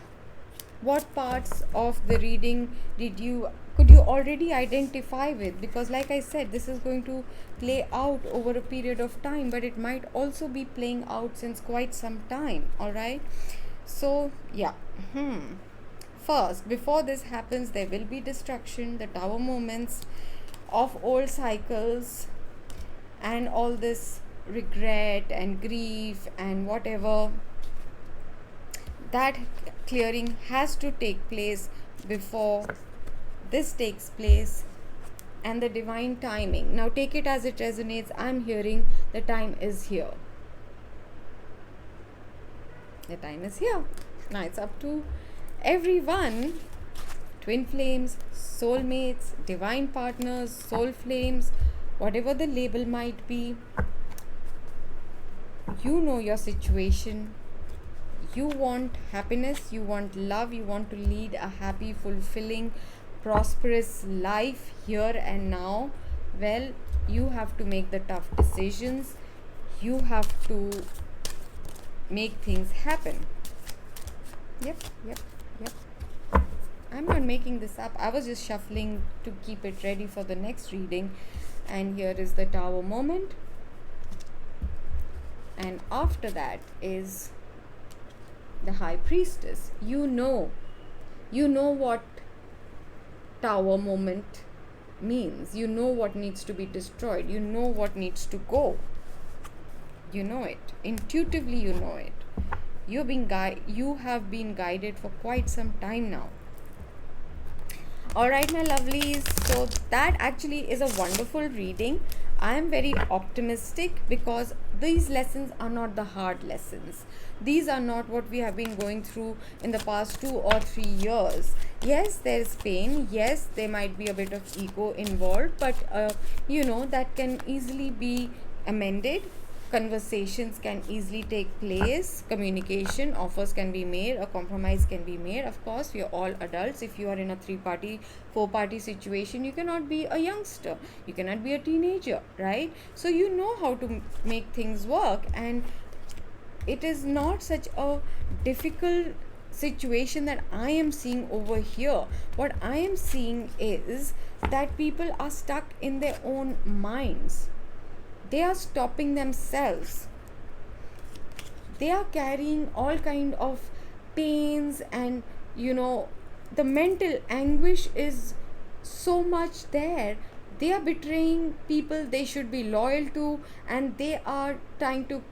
what parts of the reading could you already identify with, because like I said, this is going to play out over a period of time, but it might also be playing out since quite some time. All right, so yeah. First, before this happens, there will be destruction, the tower moments of old cycles, and all this regret and grief and whatever. That clearing has to take place before this takes place, and the divine timing. Now take it as it resonates. I'm hearing the time is here. The time is here. Now it's up to everyone, twin flames, soulmates, divine partners, soul flames, whatever the label might be. You know your situation. You want happiness, you want love, you want to lead a happy, fulfilling, prosperous life here and now. Well, you have to make the tough decisions. You have to make things happen. Yep. I'm not making this up. I was just shuffling to keep it ready for the next reading. And here is the tower moment. And after that is the high priestess. You know what tower moment means. You know what needs to be destroyed. You know what needs to go. You know it. Intuitively you know it. You have been guided for quite some time now. Alright, my lovelies, so that actually is a wonderful reading. I am very optimistic because these lessons are not the hard lessons. These are not what we have been going through in the past 2 or 3 years. Yes, there is pain. Yes, there might be a bit of ego involved, but that can easily be amended. Conversations can easily take place, communication offers can be made, a compromise can be made. Of course, we are all adults. If you are in a 3-party 4-party situation, you cannot be a youngster, you cannot be a teenager, right? So you know how to make things work, and it is not such a difficult situation that I am seeing over here. What I am seeing is that people are stuck in their own minds. They are stopping themselves. They are carrying all kind of pains, and the mental anguish is so much there. They are betraying people they should be loyal to, and they are trying to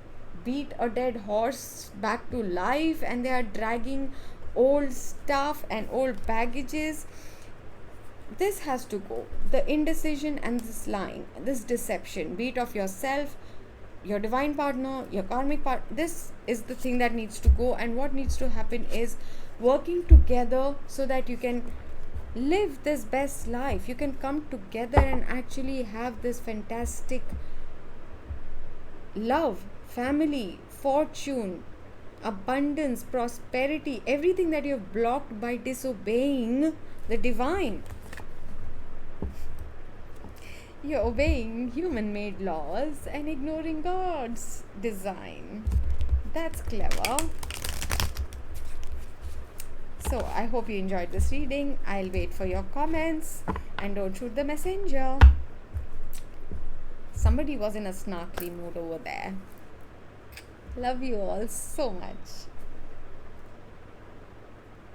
beat a dead horse back to life, and they are dragging old stuff and old baggages. This has to go. The indecision and this lying, this deception, be it of yourself, your divine partner, your karmic partner, this is the thing that needs to go. And what needs to happen is working together so that you can live this best life. You can come together and actually have this fantastic love, family, fortune, abundance, prosperity, everything that you have blocked by disobeying the divine. You're obeying human-made laws and ignoring God's design. That's clever. So I hope you enjoyed this reading. I'll wait for your comments, and don't shoot the messenger. Somebody was in a snarky mood over there. Love you all so much.